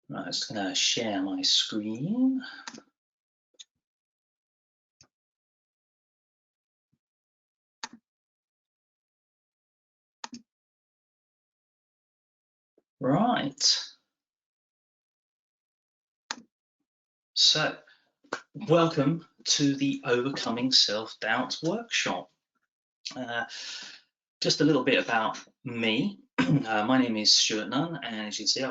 Right, I'm just going to share my screen. Right. So, welcome to the Overcoming Self-Doubt workshop. Just a little bit about me. My name is Stuart Nunn, and as you can see,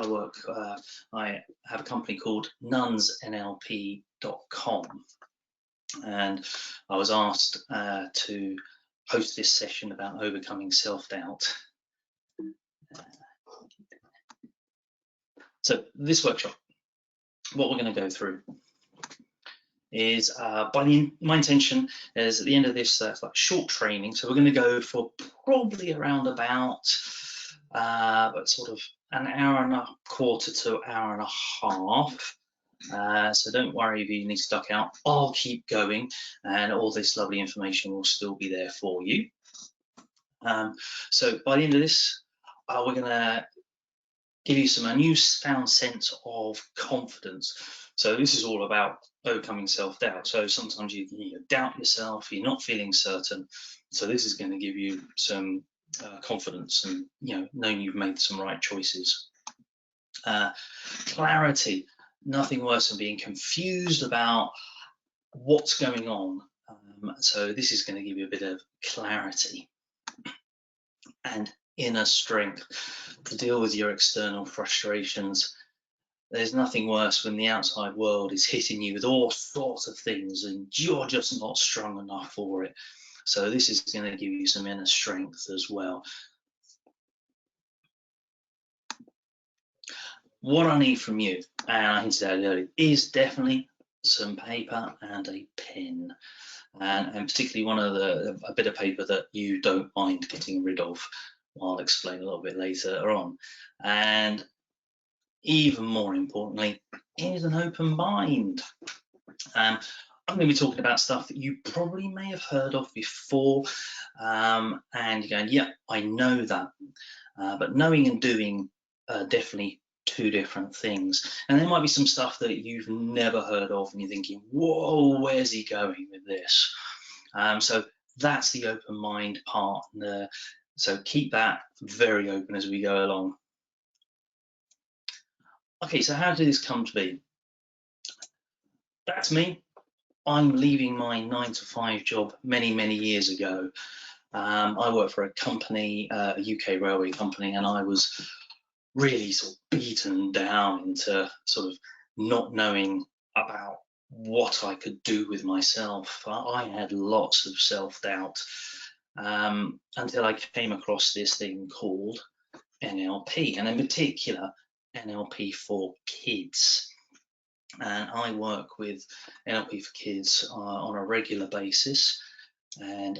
I have a company called nunsnlp.com, and I was asked to host this session about overcoming self-doubt. So this workshop, what we're going to go through is my intention is at the end of this like short training. So we're going to go for probably around about sort of an hour and a quarter to hour and a half. So don't worry if you need to duck out. I'll keep going, and all this lovely information will still be there for you. So by the end of this, we're going to give you a newfound sense of confidence. So this is all about overcoming self-doubt. So sometimes you doubt yourself, you're not feeling certain. So this is going to give you some confidence and knowing you've made some right choices. Clarity, nothing worse than being confused about what's going on. So this is going to give you a bit of clarity. And inner strength to deal with your external frustrations. There's nothing worse when the outside world is hitting you with all sorts of things and you're just not strong enough for it. So this is going to give you some inner strength as well. What I need from you, and I hinted at it earlier, is definitely some paper and a pen. And particularly a bit of paper that you don't mind getting rid of. I'll explain a little bit later on. And even more importantly, is an open mind. I'm going to be talking about stuff that you probably may have heard of before, and you're going, yeah, I know that. But knowing and doing are definitely two different things. And there might be some stuff that you've never heard of, and you're thinking, whoa, where's he going with this? So that's the open mind part. So keep that very open as we go along. Okay, so how did this come to be? That's me. I'm leaving my 9-to-5 job many, many years ago. I work for a company, a UK railway company, and I was really sort of beaten down into sort of not knowing about what I could do with myself. I had lots of self-doubt until I came across this thing called NLP, and in particular NLP for kids. And I work with NLP for kids on a regular basis, and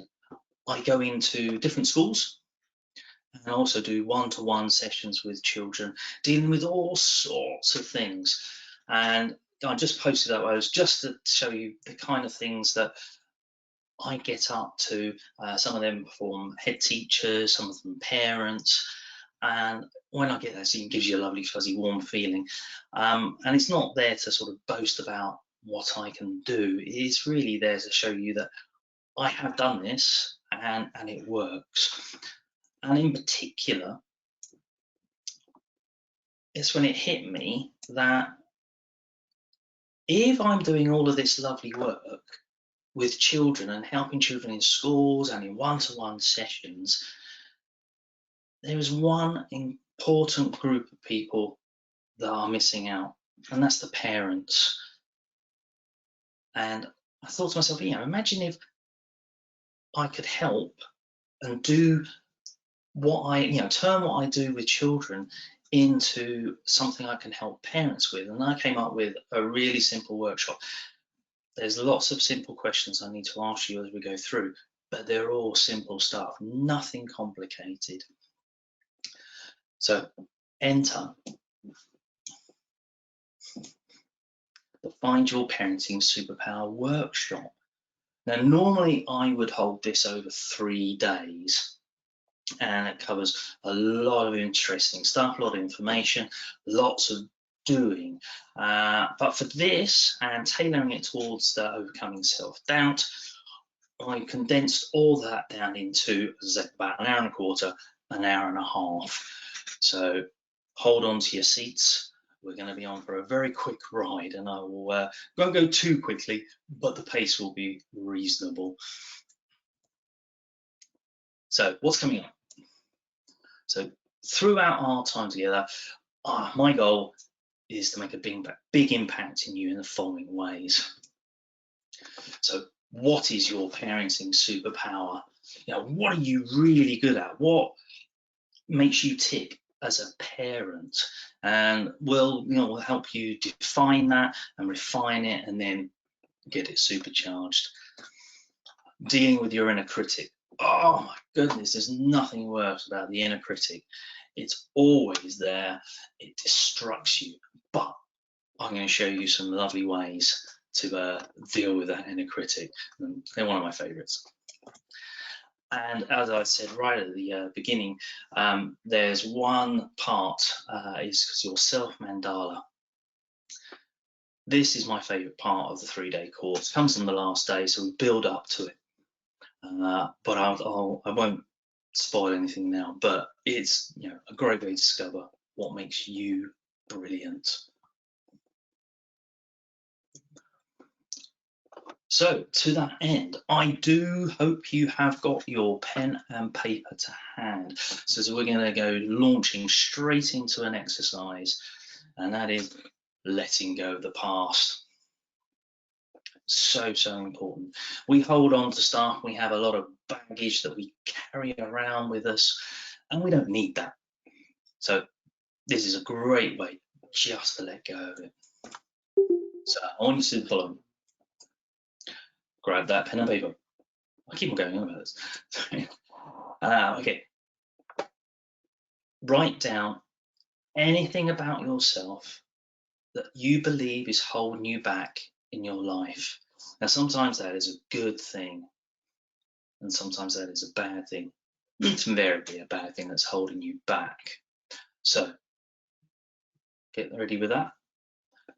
I go into different schools and also do one-to-one sessions with children dealing with all sorts of things. And I just posted up those just to show you the kind of things that I get up to. Some of them from head teachers, some of them parents, and when I get that, it gives you a lovely fuzzy warm feeling. And it's not there to sort of boast about what I can do. It's really there to show you that I have done this and it works. And in particular, it's when it hit me that if I'm doing all of this lovely work with children and helping children in schools and in one-to-one sessions, there is one important group of people that are missing out, and that's the parents. And I thought to myself, imagine if I could help and do what turn what I do with children into something I can help parents with. And I came up with a really simple workshop. There's lots of simple questions I need to ask you as we go through, but they're all simple stuff, nothing complicated. So enter the Find Your Parenting Superpower workshop. Now, normally I would hold this over 3 days, and it covers a lot of interesting stuff, a lot of information, lots of doing. But for this, and tailoring it towards the overcoming self-doubt, I condensed all that down into, as I said, about an hour and a quarter, an hour and a half. So hold on to your seats. We're going to be on for a very quick ride, and I will won't go too quickly, but the pace will be reasonable. So what's coming up? So throughout our time together, my goal is to make a big impact in you in the following ways. So what is your parenting superpower? What are you really good at? What makes you tick as a parent? And we'll help you define that and refine it, and then get it supercharged. Dealing with your inner critic. Oh my goodness, there's nothing worse about the inner critic. It's always there. It destructs you. But I'm going to show you some lovely ways to deal with that inner critic. And they're one of my favorites. And as I said right at the beginning, there's one part, is your self mandala. This is my favorite part of the 3-day course. It comes on the last day, so we build up to it. But I won't spoil anything now, but it's a great way to discover what makes you brilliant. So to that end, I do hope you have got your pen and paper to hand. So we're going to go launching straight into an exercise, and that is letting go of the past. So important. We hold on to stuff. We have a lot of baggage that we carry around with us, and we don't need that. So this is a great way just to let go of it. So I want you to do the following. Grab that pen and paper. I keep on going on about this. Okay. Write down anything about yourself that you believe is holding you back in your life. Now, sometimes that is a good thing, and sometimes that is a bad thing. It's invariably a bad thing that's holding you back. So, get ready with that.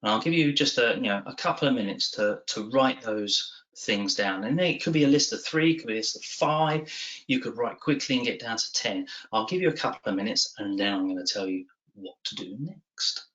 And I'll give you just a couple of minutes to write those things down. And it could be a list of 3, it could be a list of 5. You could write quickly and get down to 10. I'll give you a couple of minutes, and then I'm going to tell you what to do next.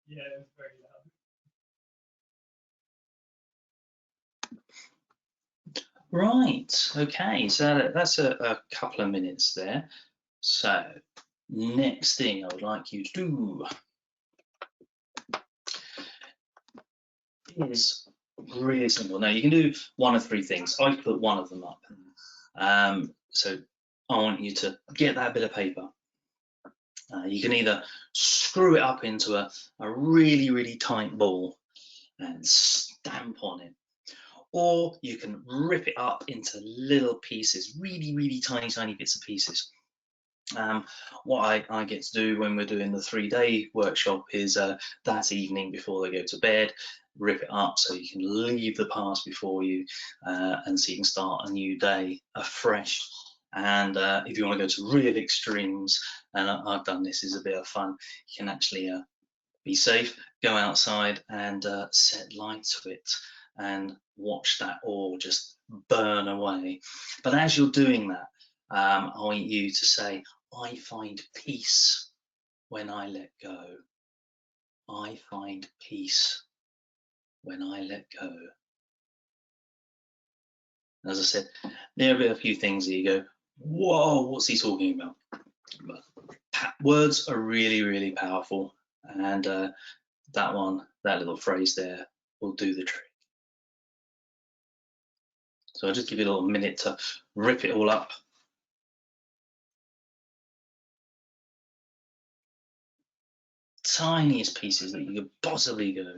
Yeah, it was very loud. Right, okay, so that's a couple of minutes there. So next thing I would like you to do is really simple. Now you can do one of three things. I've put one of them up. So I want you to get that bit of paper. You can either screw it up into a really, really tight ball and stamp on it, or you can rip it up into little pieces, really, really tiny, tiny bits of pieces. What I get to do when we're doing the 3-day workshop is that evening before they go to bed, rip it up so you can leave the past before you and so you can start a new day afresh. And if you want to go to real extremes, and I've done this, is a bit of fun, you can actually be safe, go outside and set light to it and watch that all just burn away. But as you're doing that, I want you to say, I find peace when I let go. I find peace when I let go. As I said, there'll be a few things that you go, whoa, what's he talking about? But words are really, really powerful. And that little phrase there will do the trick. So I'll just give you a little minute to rip it all up. Tiniest pieces that you could possibly go.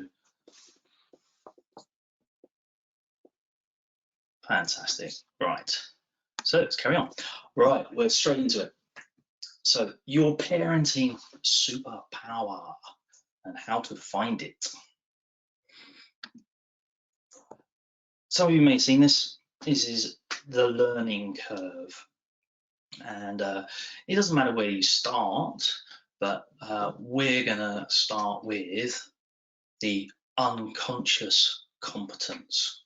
Fantastic. Right. So let's carry on. Right, we're straight into it. So your parenting superpower and how to find it. Some of you may have seen this. This is the learning curve. And it doesn't matter where you start, but we're going to start with the unconscious competence.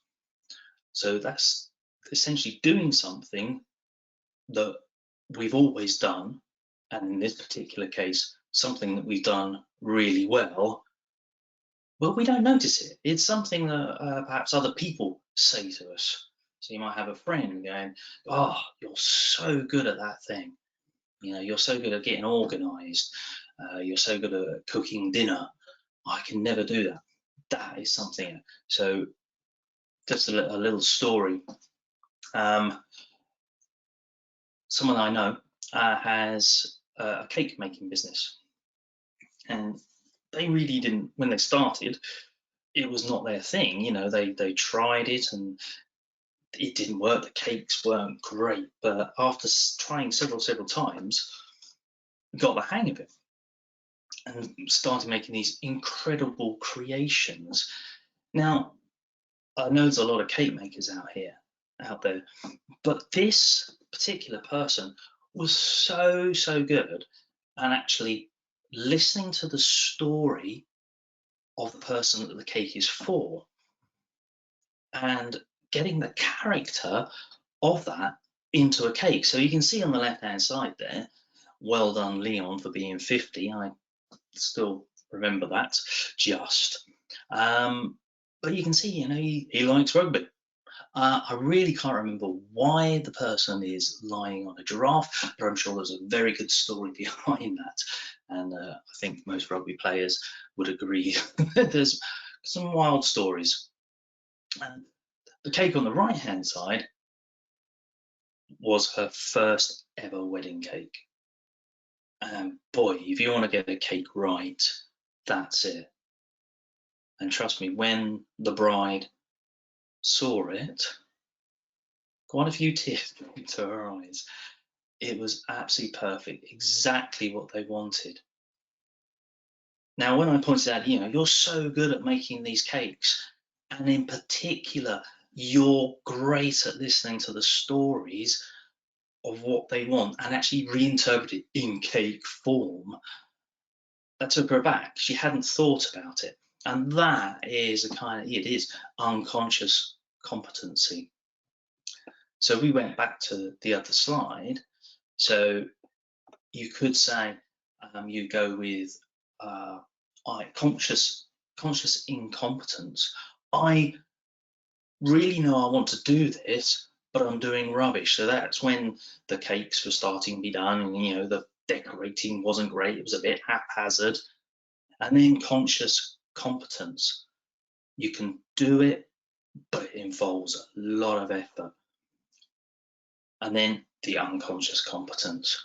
So that's essentially doing something that we've always done, and in this particular case, something that we've done really well. Well, we don't notice it. It's something that perhaps other people say to us. So you might have a friend going, "Oh, you're so good at that thing. You know, you're so good at getting organised. You're so good at cooking dinner. I can never do that." That is something. So just a little story. Someone I know has a cake making business, and they really didn't, when they started, it was not their thing. You know, they tried it and it didn't work. The cakes weren't great, but after trying several times, got the hang of it and started making these incredible creations. Now, I know there's a lot of cake makers out there, but this particular person was so good, and actually listening to the story of the person that the cake is for and getting the character of that into a cake. So you can see on the left hand side there, well done Leon for being 50. I still remember that just. But you can see, you know, he likes rugby. I really can't remember why the person is lying on a giraffe, but I'm sure there's a very good story behind that. And I think most rugby players would agree. There's some wild stories. And the cake on the right hand side was her first ever wedding cake. And boy, if you want to get a cake right, that's it. And trust me, when the bride saw it, quite a few tears came into her eyes. It was absolutely perfect, exactly what they wanted. Now, when I pointed out, you know, you're so good at making these cakes, and in particular, you're great at listening to the stories of what they want and actually reinterpret it in cake form, that took her back. She hadn't thought about it. And that is it is unconscious competency. So we went back to the other slide. So you could say you go with conscious incompetence. I really know I want to do this, but I'm doing rubbish. So that's when the cakes were starting to be done, and you know, the decorating wasn't great, it was a bit haphazard. And then conscious competence, you can do it, but it involves a lot of effort. And then the unconscious competence,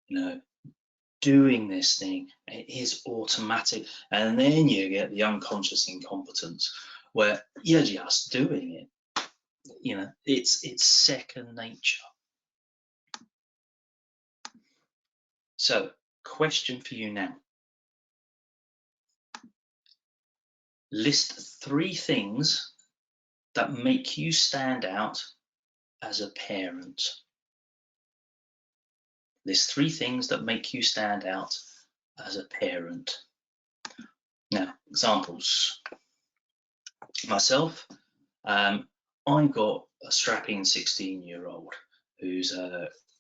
you know, doing this thing, it is automatic. And then you get the unconscious incompetence, where you're just doing it. You know, it's second nature. So, question for you now. List 3 things that make you stand out as a parent. List 3 things that make you stand out as a parent. Now, examples. Myself, I've got a strapping 16-year-old who's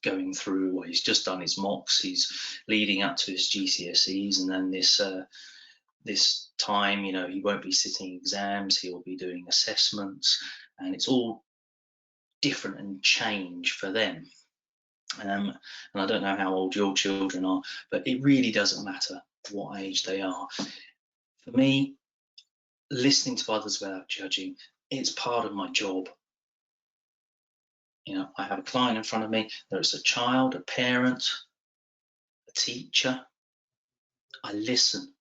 going through, well, he's just done his mocks, he's leading up to his GCSEs, and then this time, you know, he won't be sitting exams, he'll be doing assessments, and it's all different and change for them. And I don't know how old your children are, but it really doesn't matter what age they are. For me, listening to others without judging, it's part of my job. You know, I have a client in front of me, there's a child, a parent, a teacher. I listen.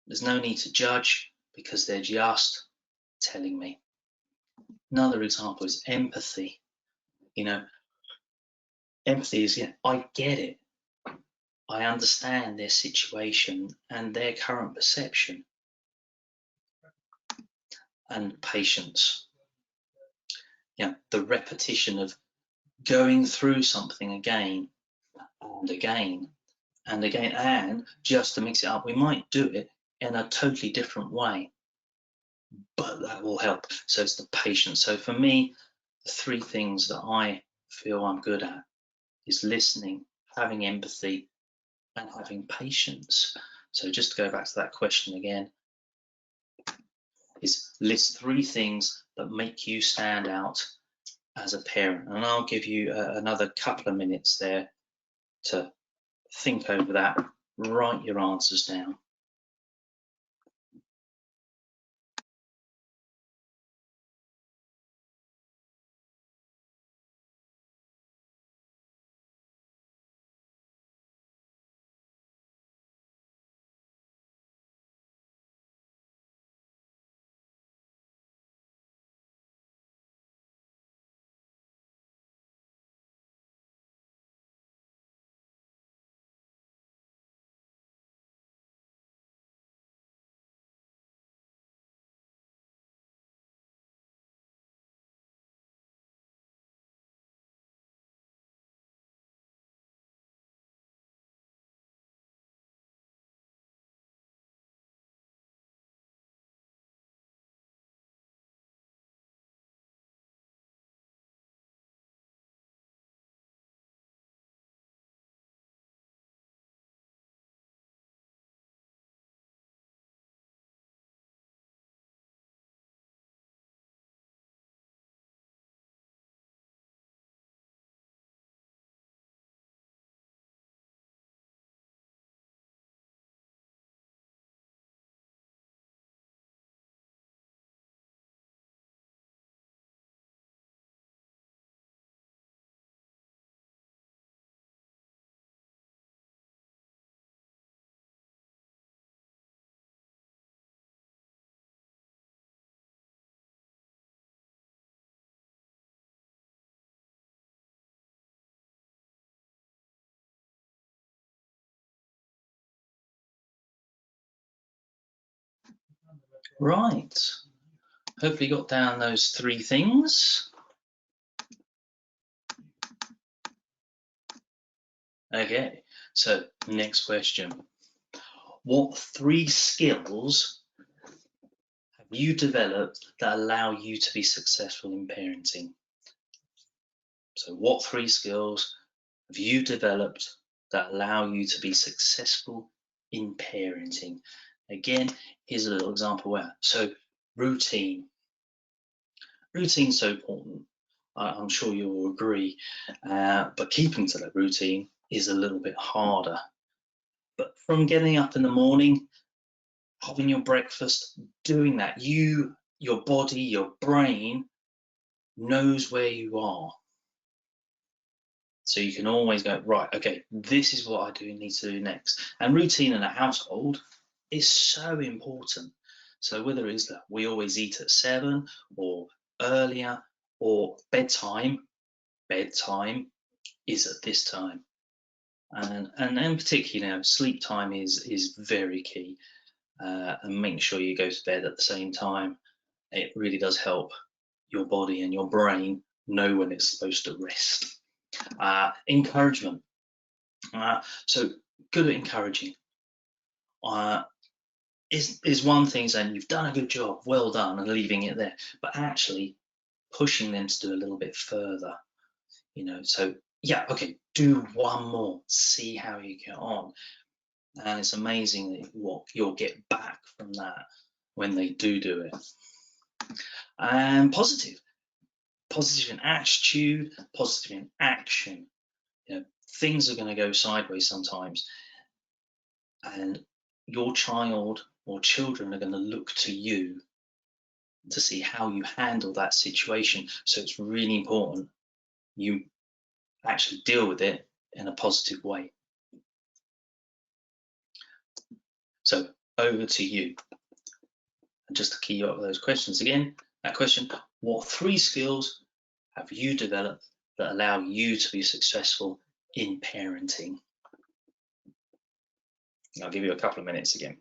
There's no need to judge because they're just telling me. Another example is empathy. You know, empathy is, I get it. I understand their situation and their current perception. And patience. The repetition of going through something again and again and again, and just to mix it up, we might do it in a totally different way, but that will help. So it's the patience. So for me, the 3 things that I feel I'm good at is listening, having empathy, and having patience. So just to go back to that question again, is list 3 things that make you stand out as a parent. And I'll give you another couple of minutes there to think over that, write your answers down. Right, hopefully you got down those 3 things. Okay, so next question. What 3 skills have you developed that allow you to be successful in parenting? So what 3 skills have you developed that allow you to be successful in parenting. Again, here's a little example where, so routine. Routine's so important. I'm sure you'll agree, but keeping to that routine is a little bit harder. But from getting up in the morning, having your breakfast, doing that, your body, your brain knows where you are. So you can always go, right, okay, this is what I do need to do next. And routine in a household is so important. So whether it's that we always eat at 7 or earlier, or bedtime is at this time. And in particular, sleep time is very key. And making sure you go to bed at the same time, it really does help your body and your brain know when it's supposed to rest. Encouragement. So good at encouraging is one thing, saying you've done a good job, well done, and leaving it there, but actually pushing them to do a little bit further. So yeah, okay, do one more, see how you get on. And it's amazing what you'll get back from that when they do it. And positive in attitude, positive in action. Things are going to go sideways sometimes, and your child or children are going to look to you to see how you handle that situation. So it's really important you actually deal with it in a positive way. So over to you. And just to key you up with those questions again, that question, what 3 skills have you developed that allow you to be successful in parenting? I'll give you a couple of minutes again.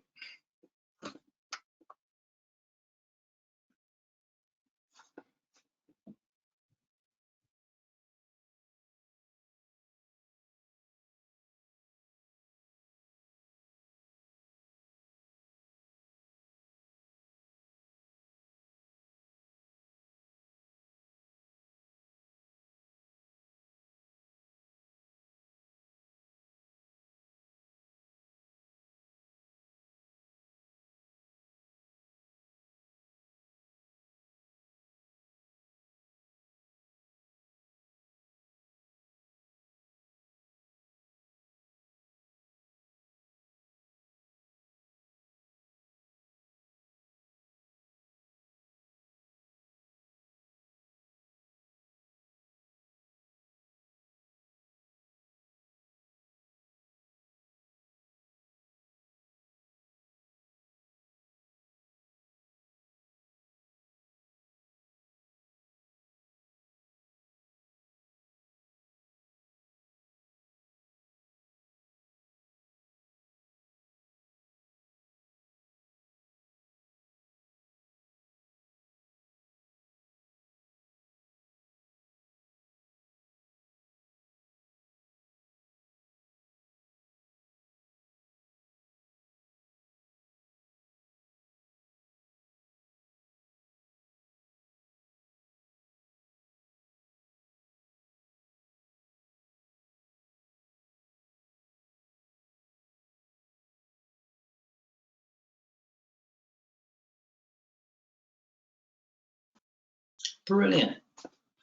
Brilliant.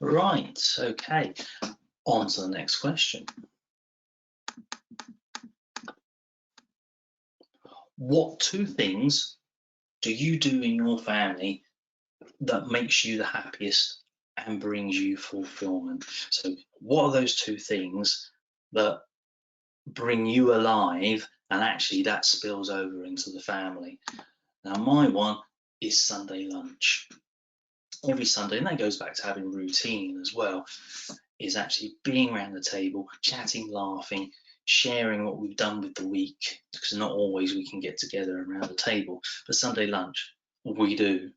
Right, okay, on to the next question. What 2 things do you do in your family that makes you the happiest and brings you fulfillment? So what are those 2 things that bring you alive, and actually that spills over into the family? Now my one is Sunday lunch. Every Sunday, and that goes back to having routine as well, is actually being around the table, chatting, laughing, sharing what we've done with the week, because not always we can get together around the table. But Sunday lunch, we do.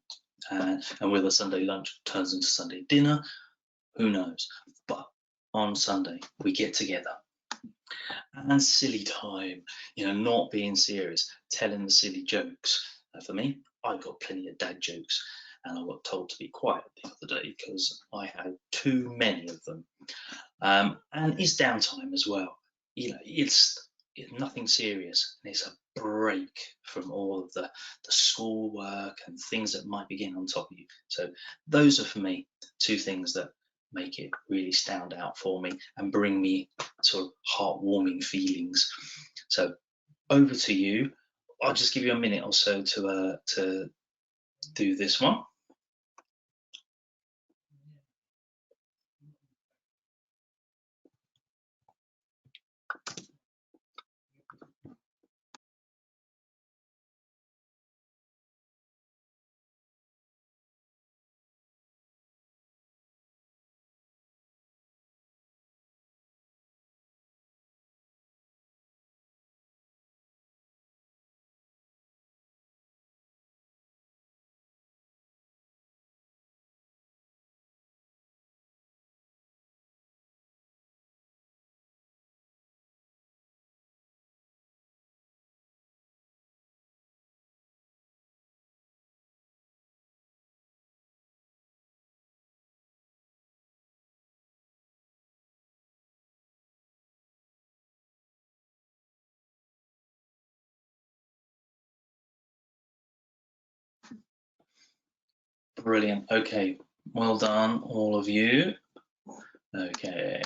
And whether Sunday lunch turns into Sunday dinner, who knows? But on Sunday, we get together. And silly time, not being serious, telling the silly jokes. For me, I've got plenty of dad jokes, and I got told to be quiet the other day because I had too many of them. And it's downtime as well. It's it's nothing serious, and it's a break from all of the schoolwork and things that might be getting on top of you. So those are for me two things that make it really stand out for me and bring me sort of heartwarming feelings. So over to you. I'll just give you a minute or so to do this one. Brilliant. Okay, well done, all of you. Okay.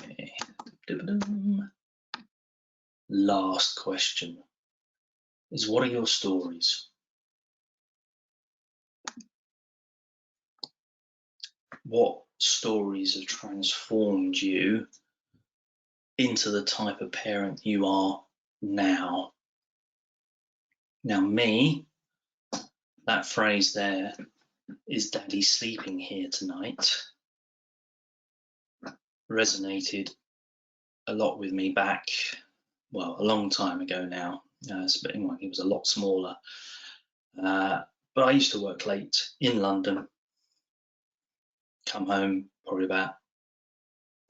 Last question is, what are your stories? What stories have transformed you into the type of parent you are now? Now, me, that phrase there, "Is Daddy sleeping here tonight?" resonated a lot with me back, well, a long time ago now. He was a lot smaller. But I used to work late in London, come home probably about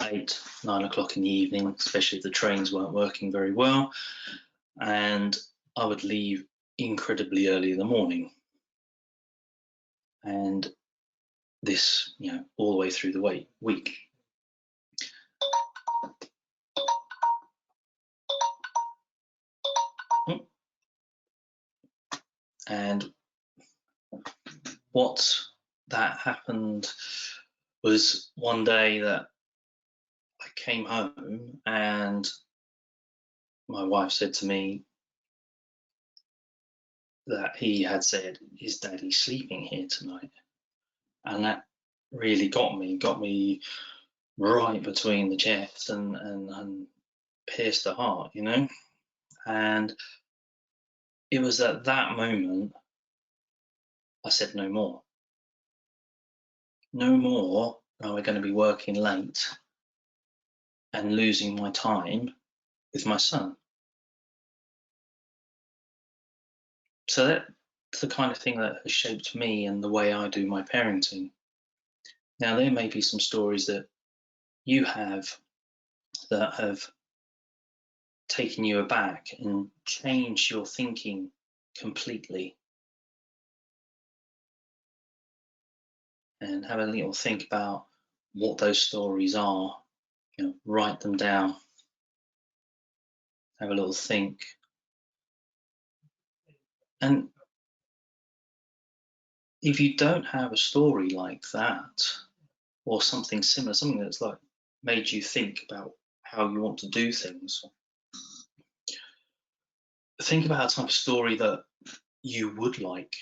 8, 9 o'clock in the evening, especially if the trains weren't working very well. And I would leave incredibly early in the morning. And this, all the way through the week. And what that happened was one day that I came home and my wife said to me that he had said, "Is Daddy sleeping here tonight?" And that really got me right between the chest and pierced the heart, And it was at that moment I said, no more. No more are we going to be working late and losing my time with my son. So that's the kind of thing that has shaped me and the way I do my parenting. Now, there may be some stories that you have that have taken you aback and changed your thinking completely. And have a little think about what those stories are. Write them down. Have a little think. And if you don't have a story like that, or something similar, something that's like made you think about how you want to do things, think about a type of story that you would like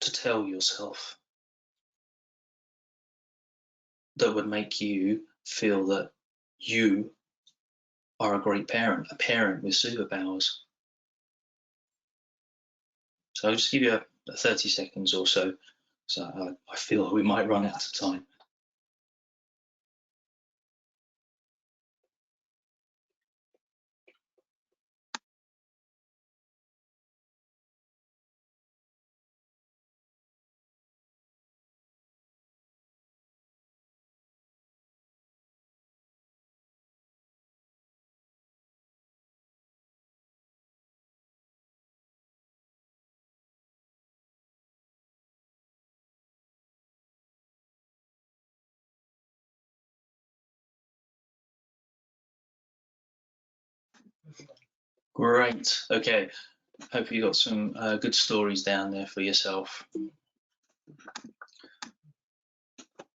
to tell yourself that would make you feel that you are a great parent, a parent with superpowers. So I'll just give you a 30 seconds or so. So I feel we might run out of time. Great. Okay. Hope you got some good stories down there for yourself.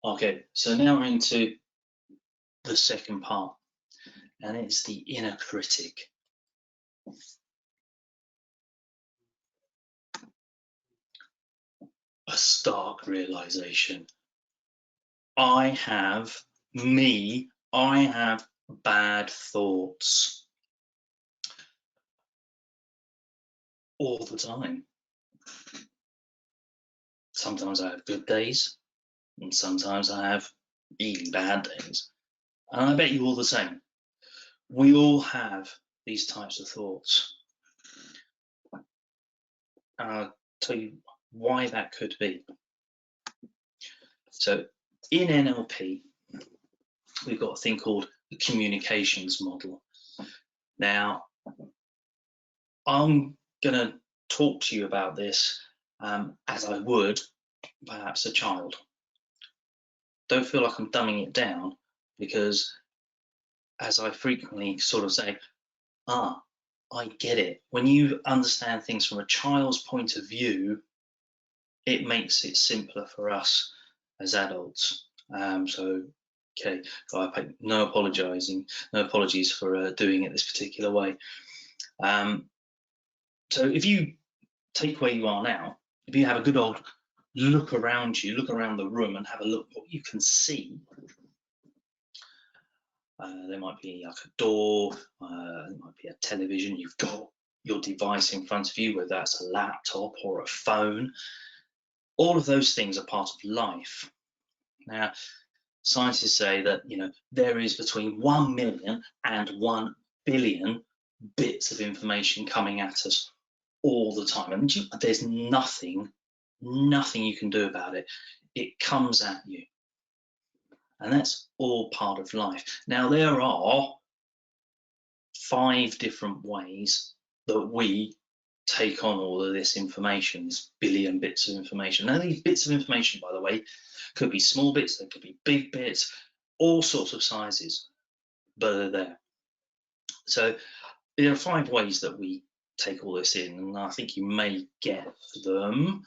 Okay, so now we're into the second part, and it's the inner critic. A stark realization. I have bad thoughts all the time. Sometimes I have good days, and sometimes I have really bad days. And I bet you all the same. We all have these types of thoughts. And I'll tell you why that could be. So in NLP, we've got a thing called the communications model. Now, I'm going to talk to you about this as I would perhaps a child. Don't feel like I'm dumbing it down, because as I frequently sort of say, I get it. When you understand things from a child's point of view, it makes it simpler for us as adults. Okay, I pay no apologies for doing it this particular way. So if you take where you are now, if you have a good old look around you, look around the room and have a look what you can see. There might be like a door, there might be a television, you've got your device in front of you, whether that's a laptop or a phone. All of those things are part of life. Now, scientists say that there is between 1 million and 1 billion bits of information coming at us all the time, and there's nothing you can do about it. It comes at you, and that's all part of life. Now, there are 5 different ways that we take on all of this information, this billion bits of information. Now, these bits of information, by the way, could be small bits, they could be big bits, all sorts of sizes, but they're there. So there are 5 ways that we take all this in, and I think you may get them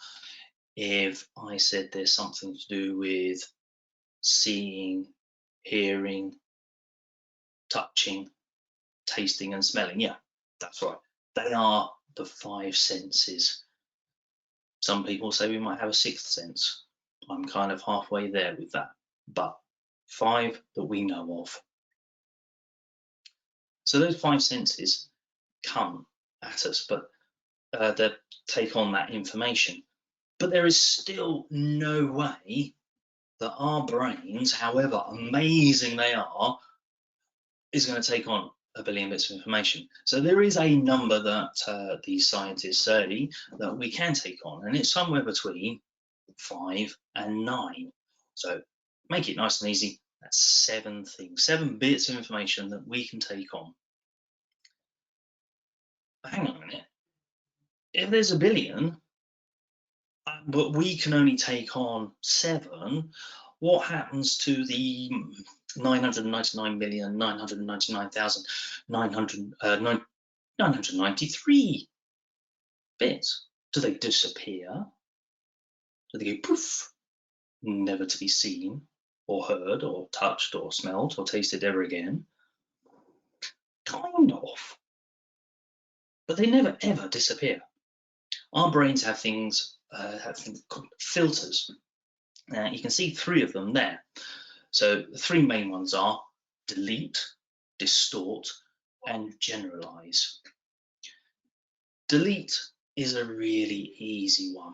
if I said there's something to do with seeing, hearing, touching, tasting and smelling. Yeah, that's right. They are the 5 senses. Some people say we might have a 6th sense. I'm kind of halfway there with that, but 5 that we know of. So those 5 senses come at us, but they take on that information. But there is still no way that our brains, however amazing they are, is going to take on a billion bits of information. So there is a number that these scientists say that we can take on, and it's somewhere between 5 and 9. So make it nice and easy. That's 7 things, 7 bits of information that we can take on. But hang on a minute. If there's a billion, but we can only take on 7, what happens to the 999,999,993 bits? Do they disappear? Do they go poof, never to be seen or heard or touched or smelled or tasted ever again? Kind of. But they never ever disappear. Our brains have things called filters. You can see 3 of them there. So the 3 main ones are delete, distort, and generalize. Delete is a really easy one.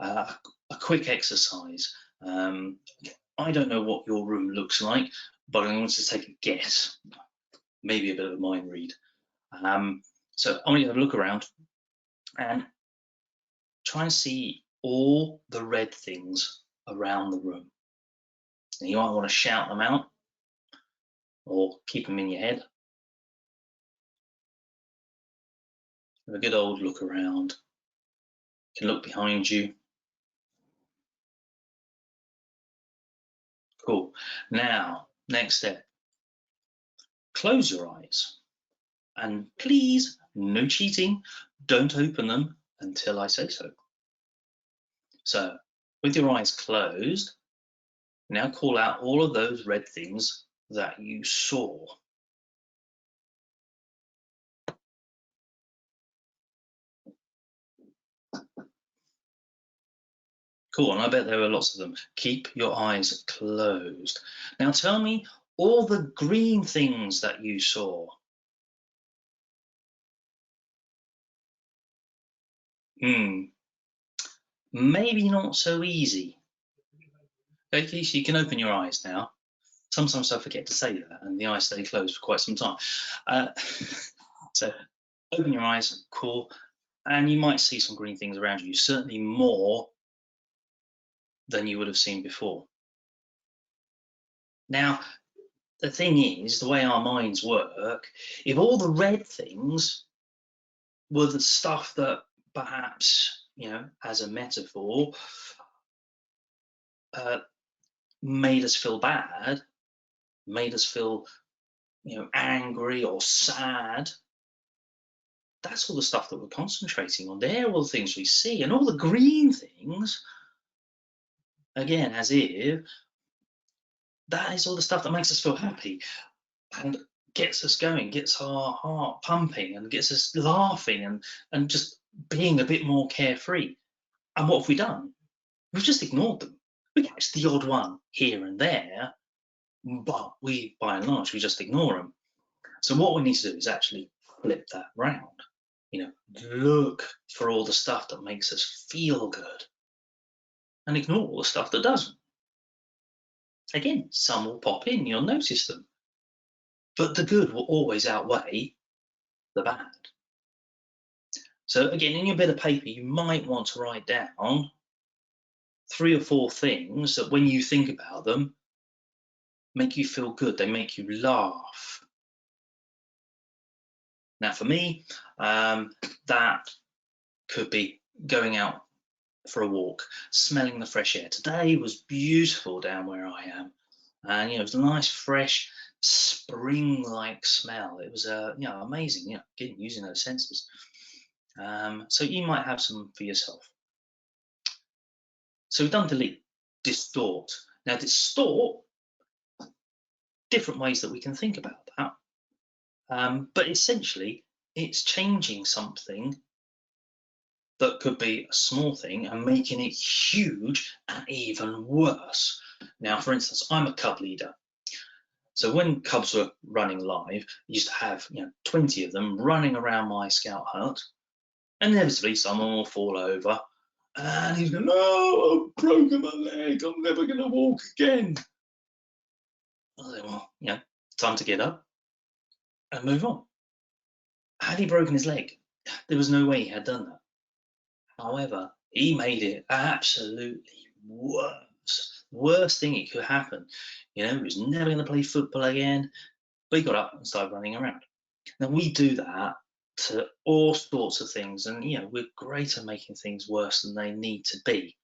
A quick exercise. I don't know what your room looks like, but I want to take a guess. Maybe a bit of a mind read. So I want you to have a look around and try and see all the red things around the room. And you might want to shout them out or keep them in your head. Have a good old look around. You can look behind you. Cool. Now, next step. Close your eyes And please, no cheating, don't open them until I say so. So, with your eyes closed, now call out all of those red things that you saw. Cool, and I bet there were lots of them. Keep your eyes closed. Now tell me all the green things that you saw. Maybe not so easy. Okay, so you can open your eyes now. Sometimes I forget to say that, and the eyes stay closed for quite some time. So open your eyes, cool, and you might see some green things around you, certainly more than you would have seen before. Now, the thing is, the way our minds work, if all the red things were the stuff that perhaps, as a metaphor, made us feel bad, made us feel, angry or sad, that's all the stuff that we're concentrating on. They're all the things we see, and all the green things, again, as if that is all the stuff that makes us feel happy and gets us going, gets our heart pumping, and gets us laughing and just being a bit more carefree. And what have we done? We've just ignored them. We catch the odd one here and there, but we, by and large, we just ignore them. So what we need to do is actually flip that round. Look for all the stuff that makes us feel good and ignore all the stuff that doesn't. Again, some will pop in, you'll notice them, but the good will always outweigh the bad. So again, in your bit of paper, you might want to write down 3 or 4 things that when you think about them, make you feel good, they make you laugh. Now for me, that could be going out for a walk, smelling the fresh air. Today was beautiful down where I am, and it was a nice, fresh, spring-like smell. It was amazing. Again, using those senses. So you might have some for yourself. So we've done delete, distort. Now distort, different ways that we can think about that, but essentially it's changing something that could be a small thing and making it huge and even worse. Now, for instance, I'm a cub leader. So when cubs were running live, I used to have 20 of them running around my scout hut. And inevitably, someone will fall over and he's going, "No, I've broken my leg. I'm never going to walk again." I said, "Well, time to get up and move on." Had he broken his leg? There was no way he had done that. However, he made it absolutely worst thing it could happen. He was never going to play football again, but he got up and started running around. Now we do that to all sorts of things, and we're great at making things worse than they need to be.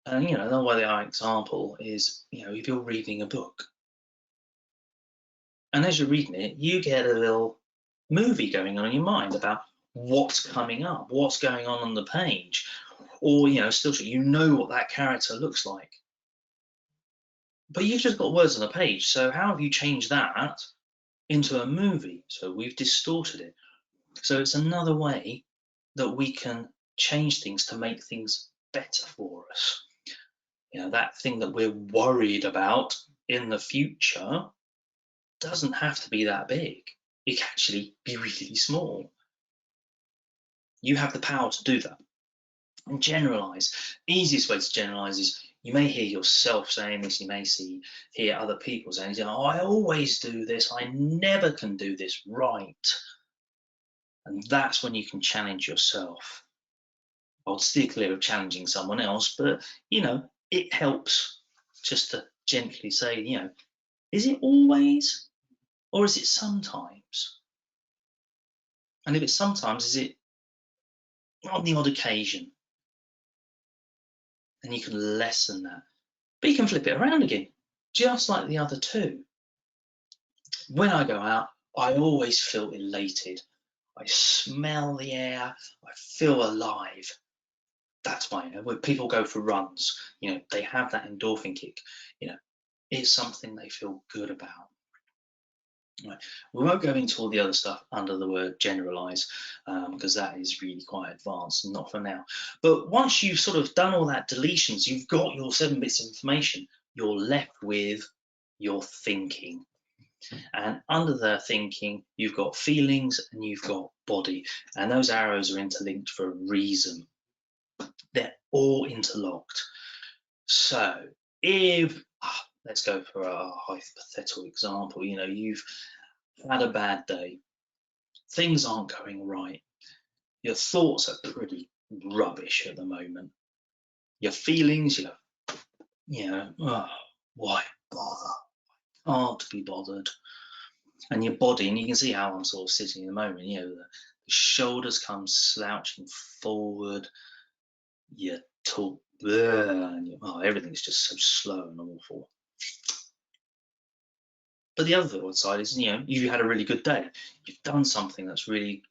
And another way our example is, if you're reading a book, and as you're reading it, you get a little movie going on in your mind about what's coming up, what's going on the page, or still you know what that character looks like, but you've just got words on a page. So how have you changed that into a movie? So we've distorted it. So it's another way that we can change things to make things better for us. That thing that we're worried about in the future doesn't have to be that big. It can actually be really small. You have the power to do that. And generalize. Easiest way to generalize is you may hear yourself saying this, you may hear other people saying, "Oh, I always do this, I never can do this right." And that's when you can challenge yourself. I would steer clear of challenging someone else, but it helps just to gently say, is it always, or is it sometimes? And if it's sometimes, is it on the odd occasion? And you can lessen that. But you can flip it around again, just like the other two. When I go out, I always feel elated. I smell the air, I feel alive. That's why, when people go for runs, they have that endorphin kick. It's something they feel good about. Right. We won't go into all the other stuff under the word generalize, because that is really quite advanced and not for now. But once you've sort of done all that deletions, you've got your 7 bits of information, you're left with your thinking. And under the thinking, you've got feelings and you've got body. And those arrows are interlinked for a reason. They're all interlocked. So if, let's go for a hypothetical example, you've had a bad day, things aren't going right, your thoughts are pretty rubbish at the moment, your feelings, oh, why bother? Can't be bothered. And your body, and you can see how I'm sort of sitting in the moment, the shoulders come slouching forward, you talk, and everything's just so slow and awful. But the other side is, you had a really good day. You've done something that's really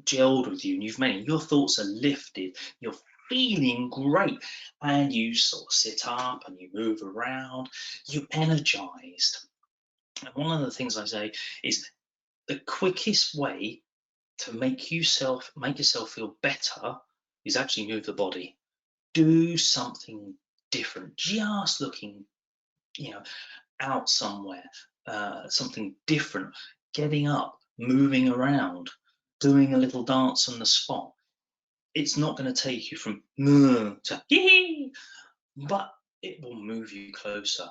gelled with you, and you've made it. Your thoughts are lifted. You're feeling great, and you sort of sit up and you move around. You're energized. And one of the things I say is the quickest way to make yourself feel better is actually move the body. Do something different. Just looking, out somewhere, something different, getting up, moving around, doing a little dance on the spot. It's not going to take you from to hee, but it will move you closer.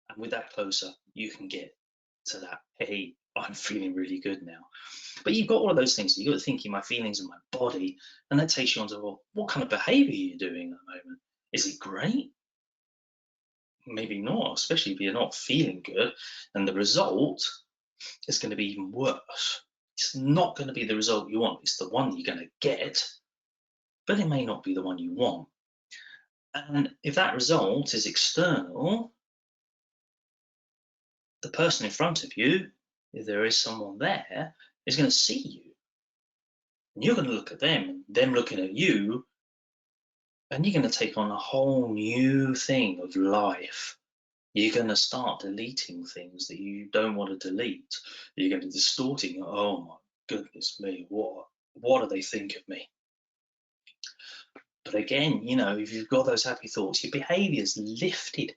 And with that closer, you can get to that, hey, I'm feeling really good now. But you've got all of those things. You've got thinking, my feelings and my body, and that takes you on to, well, what kind of behavior are you doing at the moment? Is it great? Maybe not, especially if you're not feeling good, and the result is going to be even worse. It's not going to be the result you want. It's the one you're going to get, but it may not be the one you want. And if that result is external, the person in front of you, if there is someone there, is going to see you. And you're going to look at them, and them looking at you, and you're going to take on a whole new thing of life. You're going to start deleting things that you don't want to delete. You're going to distorting, oh my goodness me, what do they think of me? But again, if you've got those happy thoughts, your behavior's lifted.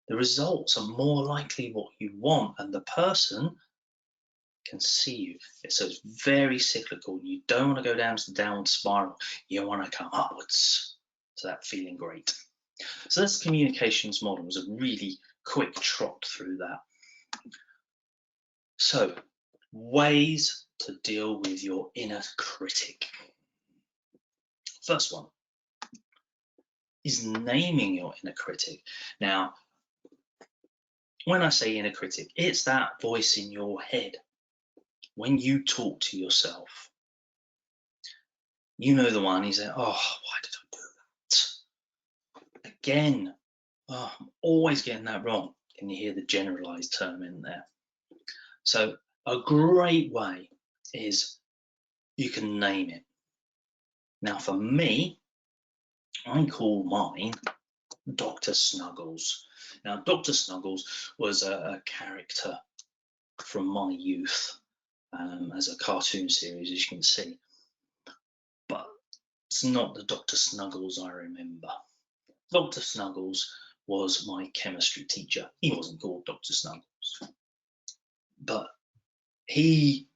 The results are more likely what you want, and the person can see you. So it's very cyclical. You don't want to go down to the downward spiral. You want to come upwards to that feeling great. So that's communications model. It was a really quick trot through that. So, ways to deal with your inner critic. First one is naming your inner critic. Now, when I say inner critic, it's that voice in your head. When you talk to yourself, the one you say, oh, why did I do that? Again, I'm always getting that wrong. Can you hear the generalized term in there? So a great way is you can name it. Now, for me, I call mine Dr. Snuggles. Now, Dr. Snuggles was a character from my youth as a cartoon series, as you can see. But it's not the Dr. Snuggles I remember. Dr. Snuggles was my chemistry teacher. He wasn't called Dr. Snuggles, but he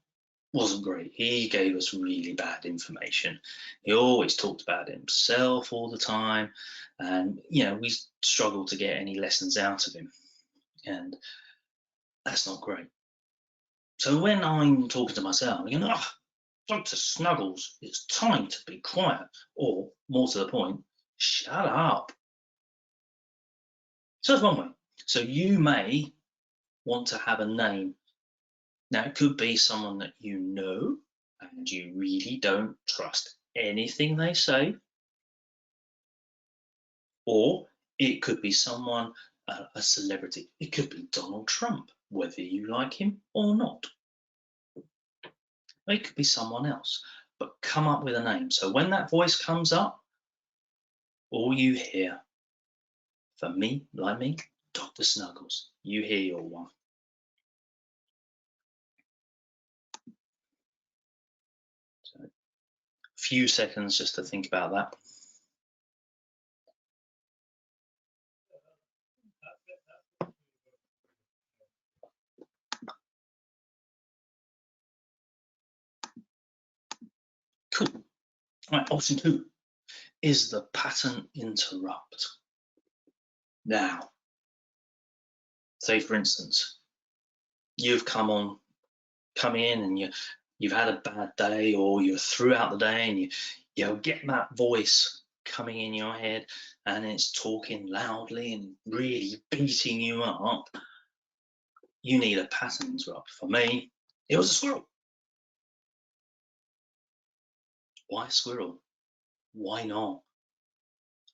wasn't great. He gave us really bad information. He always talked about himself all the time, and we struggled to get any lessons out of him, and that's not great. So when I'm talking to myself, I'm going, oh, Dr. Snuggles, it's time to be quiet, or more to the point, shut up. So that's one way. So you may want to have a name. Now, it could be someone that you know and you really don't trust anything they say, or it could be someone, a celebrity. It could be Donald Trump. whether you like him or not. It could be someone else, but come up with a name. So when that voice comes up, all you hear, for me, like me, Dr. Snuggles, you hear your one. So, a few seconds just to think about that. Cool. All right, option 2 is the pattern interrupt. Now, say for instance, you've come in and you've had a bad day, or you're throughout the day and you get that voice coming in your head and it's talking loudly and really beating you up. You need a pattern interrupt. For me, it was a squirrel. Why a squirrel? Why not?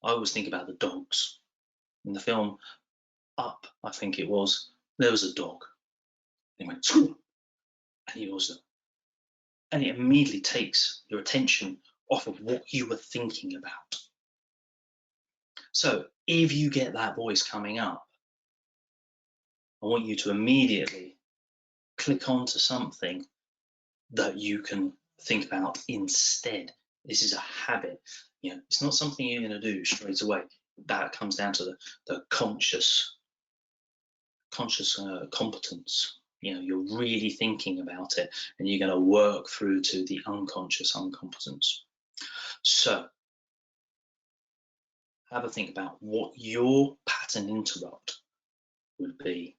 I always think about the dogs. In the film Up, I think it was, there was a dog. He went, and he was, and it immediately takes your attention off of what you were thinking about. So if you get that voice coming up, I want you to immediately click onto something that you can think about instead. This is a habit. It's not something you're going to do straight away. That comes down to the conscious competence. You're really thinking about it, and you're going to work through to the unconscious incompetence. So have a think about what your pattern interrupt would be.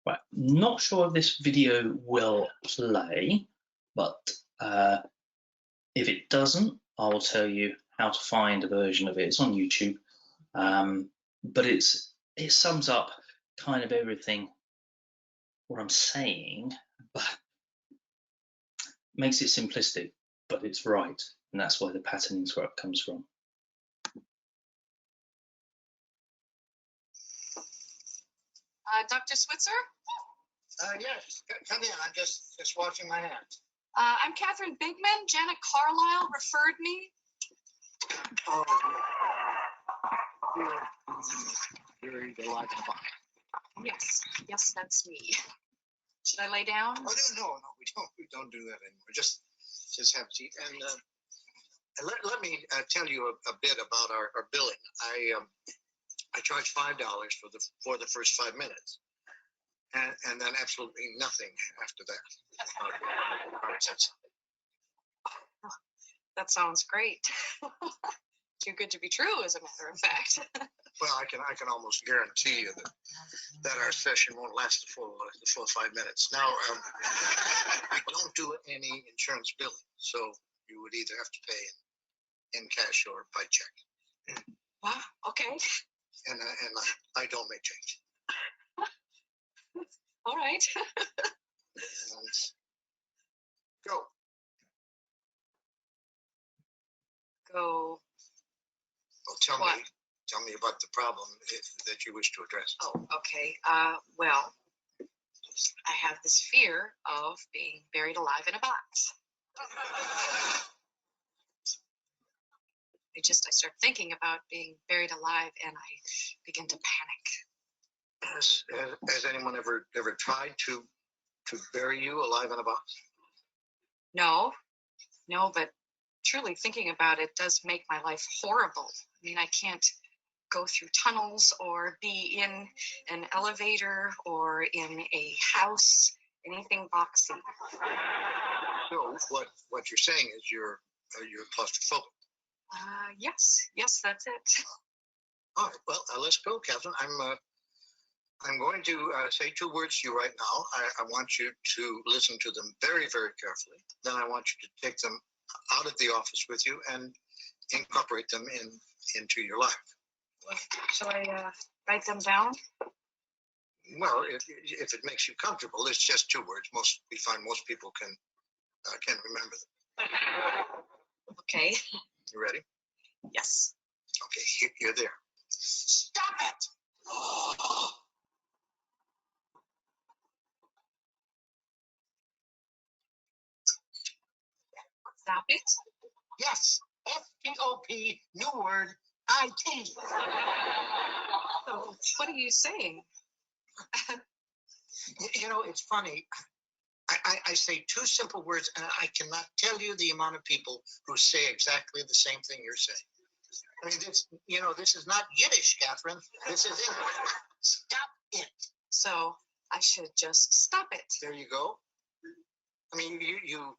Right, not sure if this video will play, but if it doesn't, I will tell you how to find a version of it. It's on YouTube, but it sums up kind of everything what I'm saying, but makes it simplistic, but it's right, and that's where the pattern interrupt comes from. Dr. Switzer? Yes, come in. I'm just washing my hands. I'm Catherine Bigman. Janet Carlisle referred me. Oh, you're the live in the box. Yes, that's me. Should I lay down? Oh no, we don't do that anymore. Just have a seat. And let me tell you a bit about our billing. I charge $5 for the first 5 minutes. And then absolutely nothing after that. That sounds great. Too good to be true, as a matter of fact. Well, I can almost guarantee you that our session won't last the full 5 minutes. Now, we don't do any insurance billing, so you would either have to pay in cash or by check. Wow. Okay. And I don't make change. All right. Go. Go. Well, tell me about the problem that you wish to address. Oh, okay. Well, I have this fear of being buried alive in a box. I start thinking about being buried alive, and I begin to panic. Has anyone ever tried to bury you alive in a box? No, but truly thinking about it does make my life horrible. I mean, I can't go through tunnels or be in an elevator or in a house, anything boxy. So what you're saying is you're claustrophobic. Yes, that's it. All right, well, let's go, Catherine. I'm going to say 2 words to you right now. I want you to listen to them very, very carefully. Then I want you to take them out of the office with you and incorporate them into your life. Shall I write them down? Well, if it makes you comfortable, it's just 2 words. We find most people can remember them. Okay. You ready? Yes. Okay, you're there. Stop it! Stop it. Yes, S-T-O-P, new word, I-T. So what are you saying? You know, it's funny. I say 2 simple words, and I cannot tell you the amount of people who say exactly the same thing you're saying. I mean, this is not Yiddish, Catherine. This is English. Stop it. So I should just stop it. There you go. I mean, you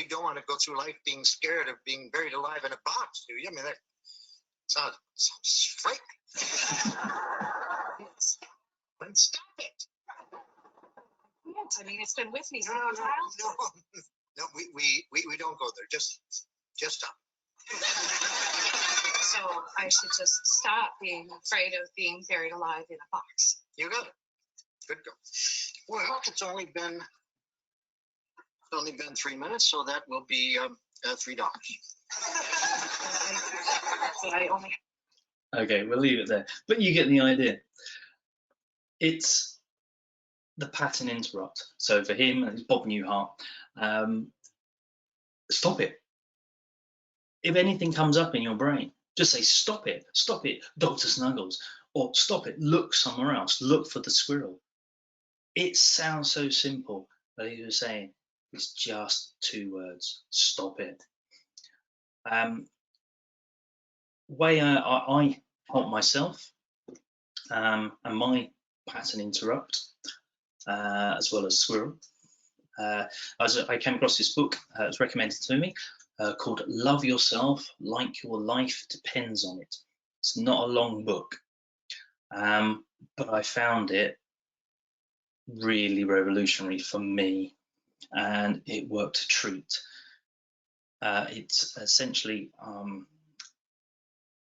don't want to go through life being scared of being buried alive in a box, do you? I mean, that sounds frightening. Yes. Then stop it. Yes, I mean, it's been with me No, since no, no, childhood. no. We don't go there. Just stop. So I should just stop being afraid of being buried alive in a box. You got it. Good go. Well, it's only been 3 minutes, so that will be $3. But I only Okay, we'll leave it there. But you get the idea. It's the pattern interrupt. So for him, it's Bob Newhart. Stop it. If anything comes up in your brain, just say, stop it, Dr. Snuggles, or stop it, look somewhere else, look for the squirrel. It sounds so simple, but he was saying, it's just 2 words, stop it. Way I help myself and my pattern interrupt, as well as squirrel. As I came across this book, it was recommended to me, called Love Yourself Like Your Life Depends on It. It's not a long book, but I found it really revolutionary for me, and it worked a treat. It's essentially,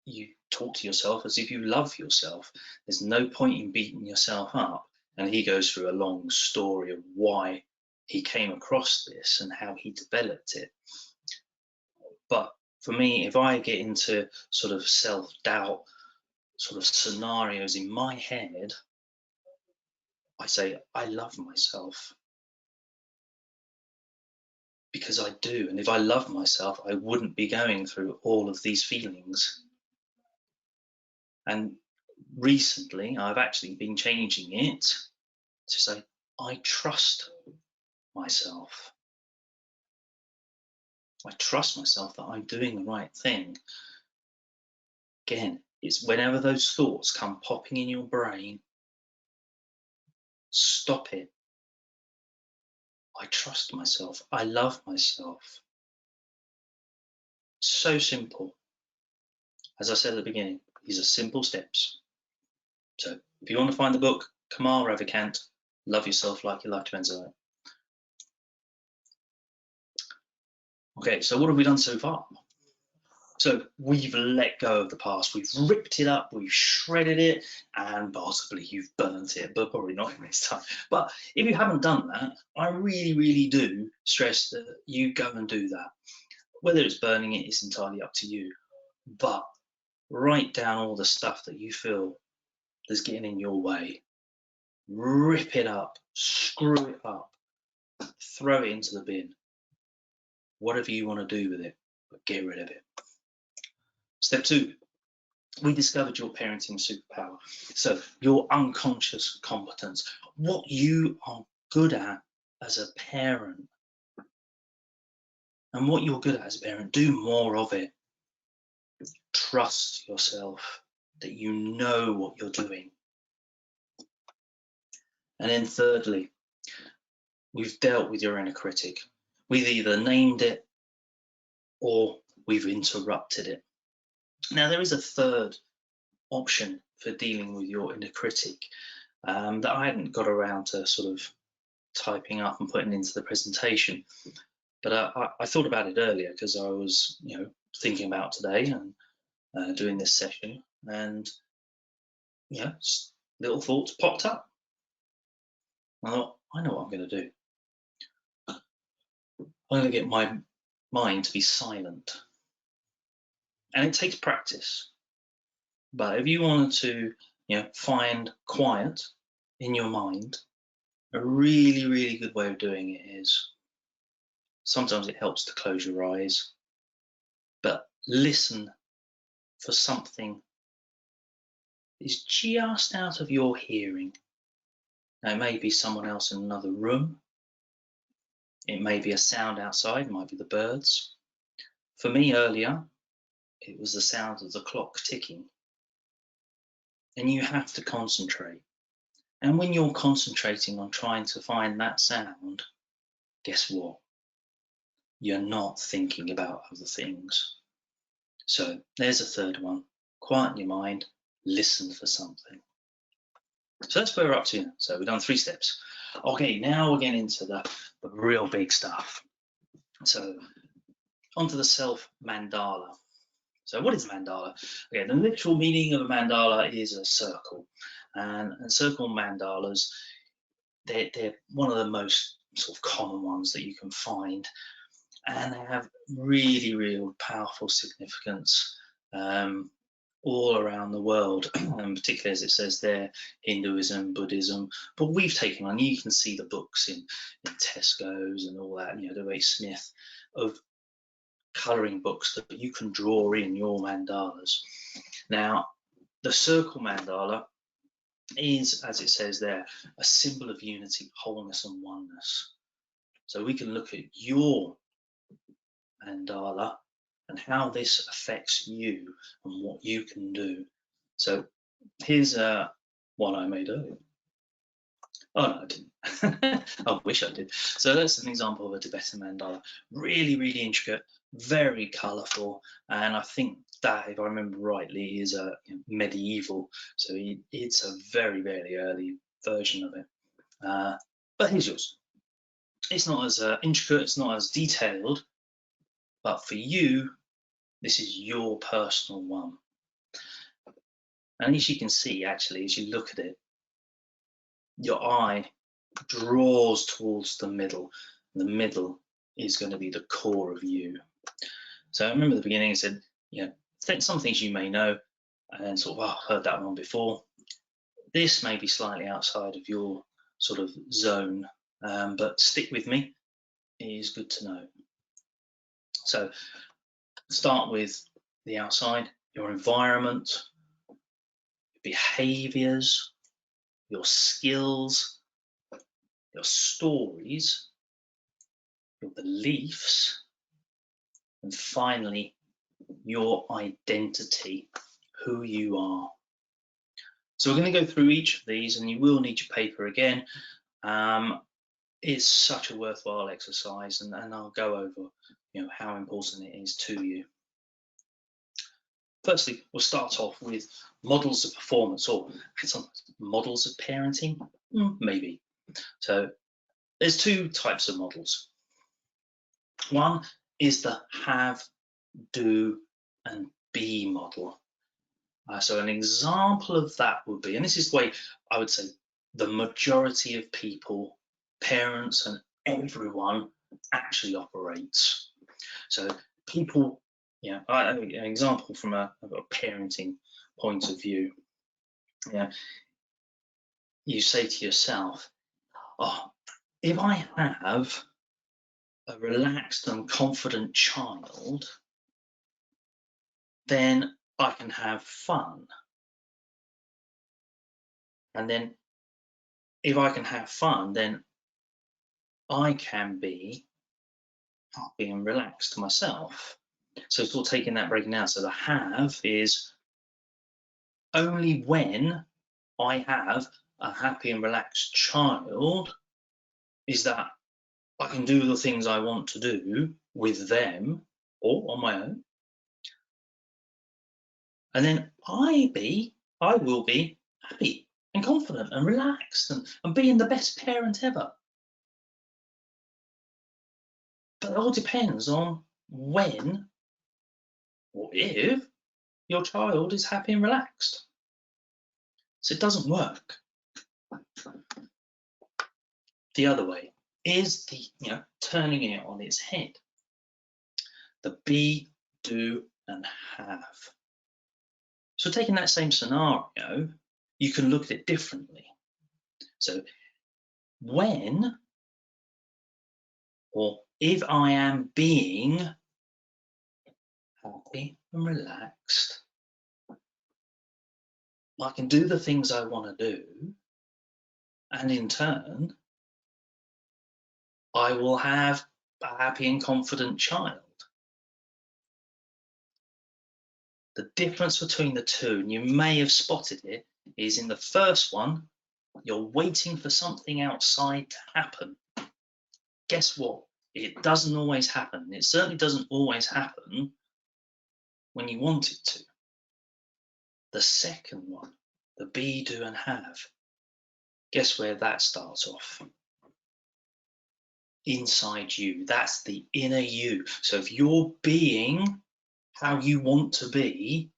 you talk to yourself as if you love yourself. There's no point in beating yourself up. And he goes through a long story of why he came across this and how he developed it. But for me, if I get into sort of self-doubt sort of scenarios in my head, I say, I love myself. Because I do. And if I love myself, I wouldn't be going through all of these feelings. And recently, I've actually been changing it to say, I trust myself. I trust myself that I'm doing the right thing. Again, it's whenever those thoughts come popping in your brain, stop it. I trust myself. I love myself. So simple. As I said at the beginning, these are simple steps. So if you want to find the book, Kamal Ravikant, Love Yourself Like Your Life Depends on It. Okay, so what have we done so far? So we've let go of the past, we've ripped it up, we've shredded it, and possibly you've burnt it, but probably not in this time. But if you haven't done that, I really, really do stress that you go and do that. Whether it's burning it, it's entirely up to you. But write down all the stuff that you feel is getting in your way. Rip it up, screw it up, throw it into the bin. Whatever you want to do with it, but get rid of it. Step 2, we discovered your parenting superpower. So your unconscious competence, what you are good at as a parent. And what you're good at as a parent, do more of it. Trust yourself that you know what you're doing. And then thirdly, we've dealt with your inner critic. We've either named it or we've interrupted it. Now, there is a third option for dealing with your inner critic that I hadn't got around to sort of typing up and putting into the presentation. But I thought about it earlier because I was, thinking about today and doing this session, and little thoughts popped up. I thought, I know what I'm going to do. I'm going to get my mind to be silent. And it takes practice. But if you wanted to, find quiet in your mind, a really, really good way of doing it is sometimes it helps to close your eyes, but listen for something that is just out of your hearing. Now, it may be someone else in another room. It may be a sound outside, it might be the birds. For me earlier, it was the sound of the clock ticking. And you have to concentrate. And when you're concentrating on trying to find that sound, guess what? You're not thinking about other things. So there's a third one. Quieten your mind, listen for something. So that's where we're up to now. So we've done 3 steps. Okay, now we're getting into the real big stuff. So onto the self mandala. So what is mandala? Okay, the literal meaning of a mandala is a circle. And circle mandalas, they're one of the most sort of common ones that you can find. And they have really, real powerful significance all around the world, and particularly as it says there, Hinduism, Buddhism. But we've taken on, you can see the books in Tesco's and all that, W.H. Smith, of colouring books that you can draw in your mandalas. Now, the circle mandala is, as it says there, a symbol of unity, wholeness, and oneness. So we can look at your mandala and how this affects you and what you can do. So here's one I made earlier. Oh, no, I didn't. I wish I did. So that's an example of a Tibetan mandala. Really, really intricate, very colourful, and I think that, if I remember rightly, is a medieval. So it's a very, very early version of it. But here's yours. It's not as intricate, it's not as detailed, but for you, this is your personal one. And as you can see, actually, as you look at it, your eye draws towards the middle. The middle is going to be the core of you. So I remember at the beginning I said, some things you may know and sort of, I've heard that one before. This may be slightly outside of your sort of zone, but stick with me. It is good to know. So start with the outside, your environment, behaviors, your skills, your stories, your beliefs, and finally, your identity, who you are. So we're going to go through each of these, and you will need your paper again. It's such a worthwhile exercise, and I'll go over how important it is to you. Firstly, we'll start off with models of performance, or models of parenting, maybe. So there's 2 types of models. One is the have, do, and be model. So an example of that would be, and this is the way I would say the majority of people, parents and everyone actually operates. So people, an example from a parenting point of view, you say to yourself, if I have a relaxed and confident child, then I can have fun. And then if I can have fun, then I can be happy and relaxed myself. So sort of taking that breaking down. So the have is only when I have a happy and relaxed child is that I can do the things I want to do with them or on my own. And then I will be happy and confident and relaxed and being the best parent ever. But it all depends on when or if your child is happy and relaxed. So it doesn't work. the other way is the, turning it on its head. The be, do, and have. So taking that same scenario, you can look at it differently. So when or if I am being happy and relaxed, I can do the things I want to do, and in turn, I will have a happy and confident child. The difference between the two, and you may have spotted it, is in the first one, you're waiting for something outside to happen. Guess what? It doesn't always happen. It certainly doesn't always happen when you want it to. The second one, the be, do, and have, guess where that starts off? Inside you. That's the inner you. So if you're being how you want to be,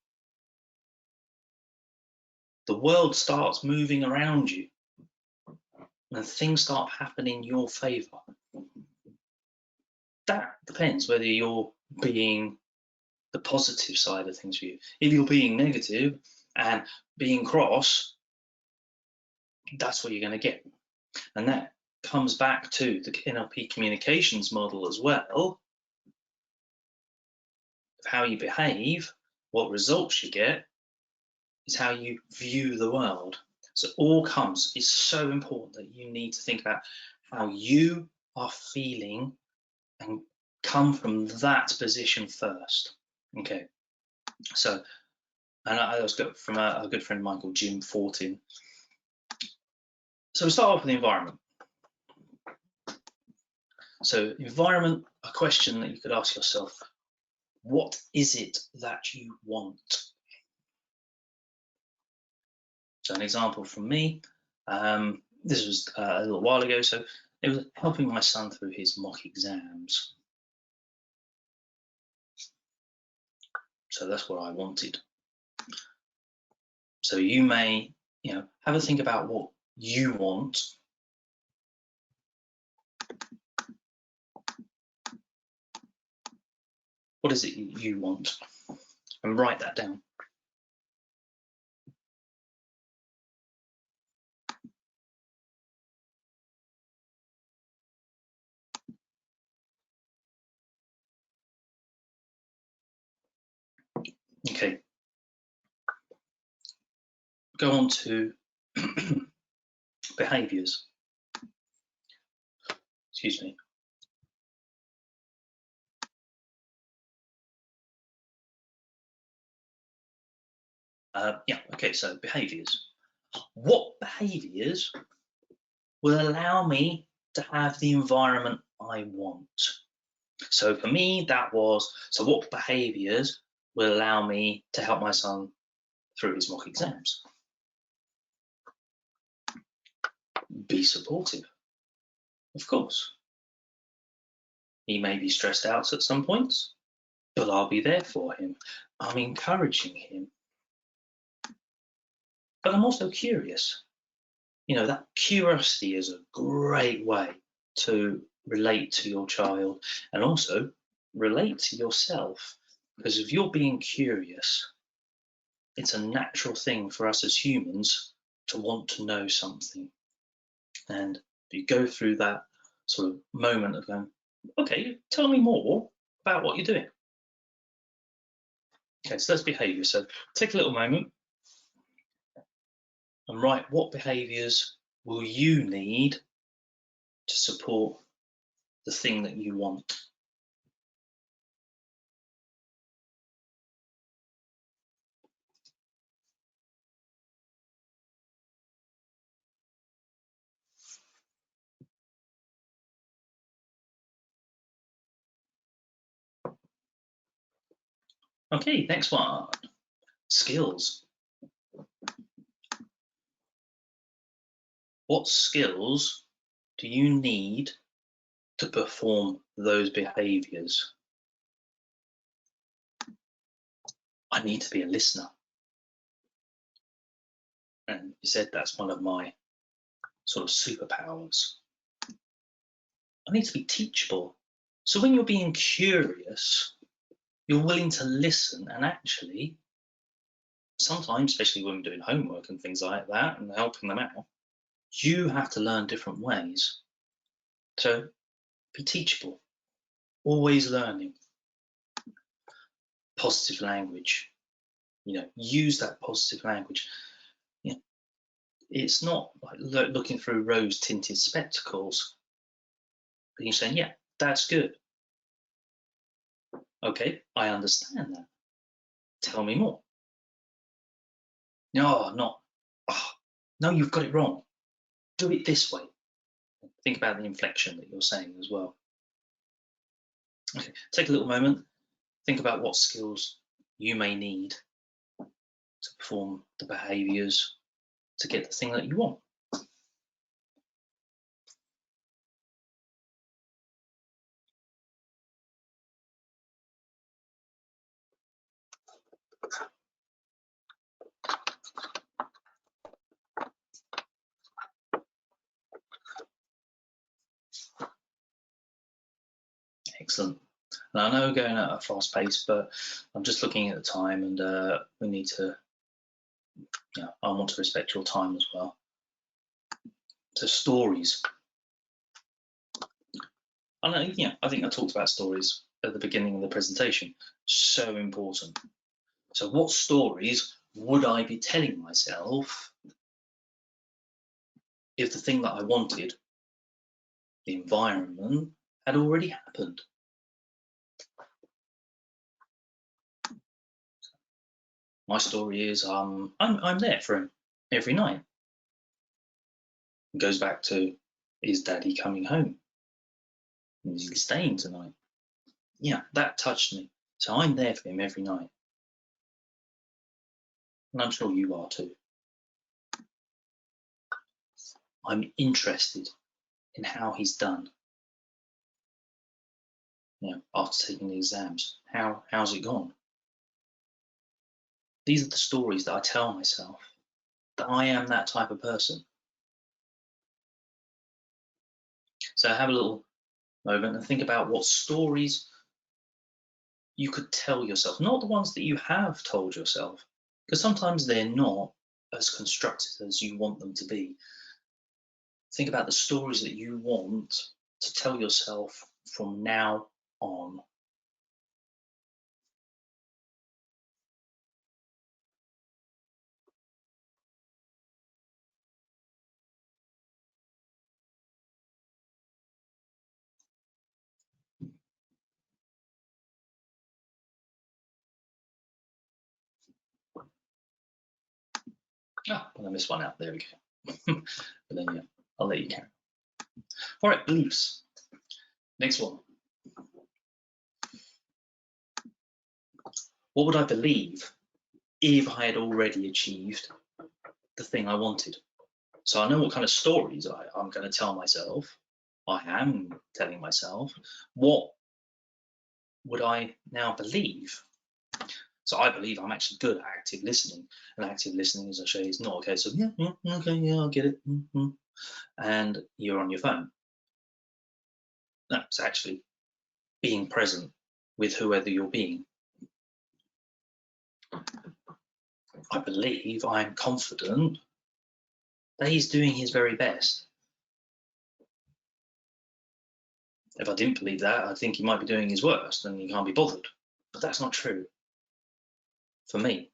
the world starts moving around you and things start happening in your favor. That depends whether you're being the positive side of things for you. If you're being negative and being cross, that's what you're going to get. And that comes back to the NLP communications model as well, of how you behave, what results you get, is how you view the world. So it all comes, it's so important that you need to think about how you are feeling and come from that position first. Okay, so, and I was got from a good friend of mine called Jim Fortin. So we start off with the environment. So environment, a question that you could ask yourself, what is it that you want? So an example from me, this was a little while ago, so it was helping my son through his mock exams. So that's what I wanted. So you may, have a think about what you want. What is it you want? And write that down. Okay. Go on to behaviors. Excuse me. Okay, so behaviors. What behaviors will allow me to have the environment I want? So for me, that was, so what behaviors will allow me to help my son through his mock exams? Be supportive, of course. He may be stressed out at some points, but I'll be there for him. I'm encouraging him. But I'm also curious. That curiosity is a great way to relate to your child and also relate to yourself. Because if you're being curious, it's a natural thing for us as humans to want to know something. And you go through that sort of moment of going, okay, tell me more about what you're doing. Okay, so that's behavior. So take a little moment and write what behaviors will you need to support the thing that you want. Okay, next one, skills. What skills do you need to perform those behaviors? I need to be a listener. And you said that's one of my sort of superpowers. I need to be teachable. So when you're being curious, you're willing to listen, and actually, sometimes, especially when we're doing homework and things like that and helping them out, you have to learn different ways. So be teachable, always learning. Positive language, use that positive language. It's not like looking through rose-tinted spectacles. But you're saying, yeah, that's good. Okay, I understand that. Tell me more. No, no, you've got it wrong. Do it this way. Think about the inflection that you're saying as well. Okay, take a little moment. Think about what skills you may need to perform the behaviors to get the thing that you want. Excellent. And I know we're going at a fast pace, but I'm just looking at the time, and we need to, I want to respect your time as well. So stories. I think I talked about stories at the beginning of the presentation. So important. So what stories would I be telling myself if the thing that I wanted, the environment, had already happened? My story is I'm there for him every night. It goes back to, is Daddy coming home? Is he staying tonight? Yeah, that touched me. So I'm there for him every night. And I'm sure you are too. I'm interested in how he's done. After taking the exams, how's it gone? These are the stories that I tell myself, that I am that type of person. So have a little moment and think about what stories you could tell yourself, not the ones that you have told yourself, because sometimes they're not as constructive as you want them to be. Think about the stories that you want to tell yourself from now on. Well, I missed one out. There we go. But then, yeah, I'll let you carry on. All right, beliefs. Next one. What would I believe if I had already achieved the thing I wanted? So I know what kind of stories I'm going to tell myself. I am telling myself. What would I now believe? So I believe I'm actually good at active listening. And active listening, as I show you, is not a case of, okay, I'll get it. And you're on your phone. No, it's actually being present with whoever you're being. I believe I'm confident that he's doing his very best. If I didn't believe that, I think he might be doing his worst and he can't be bothered. But that's not true. For me,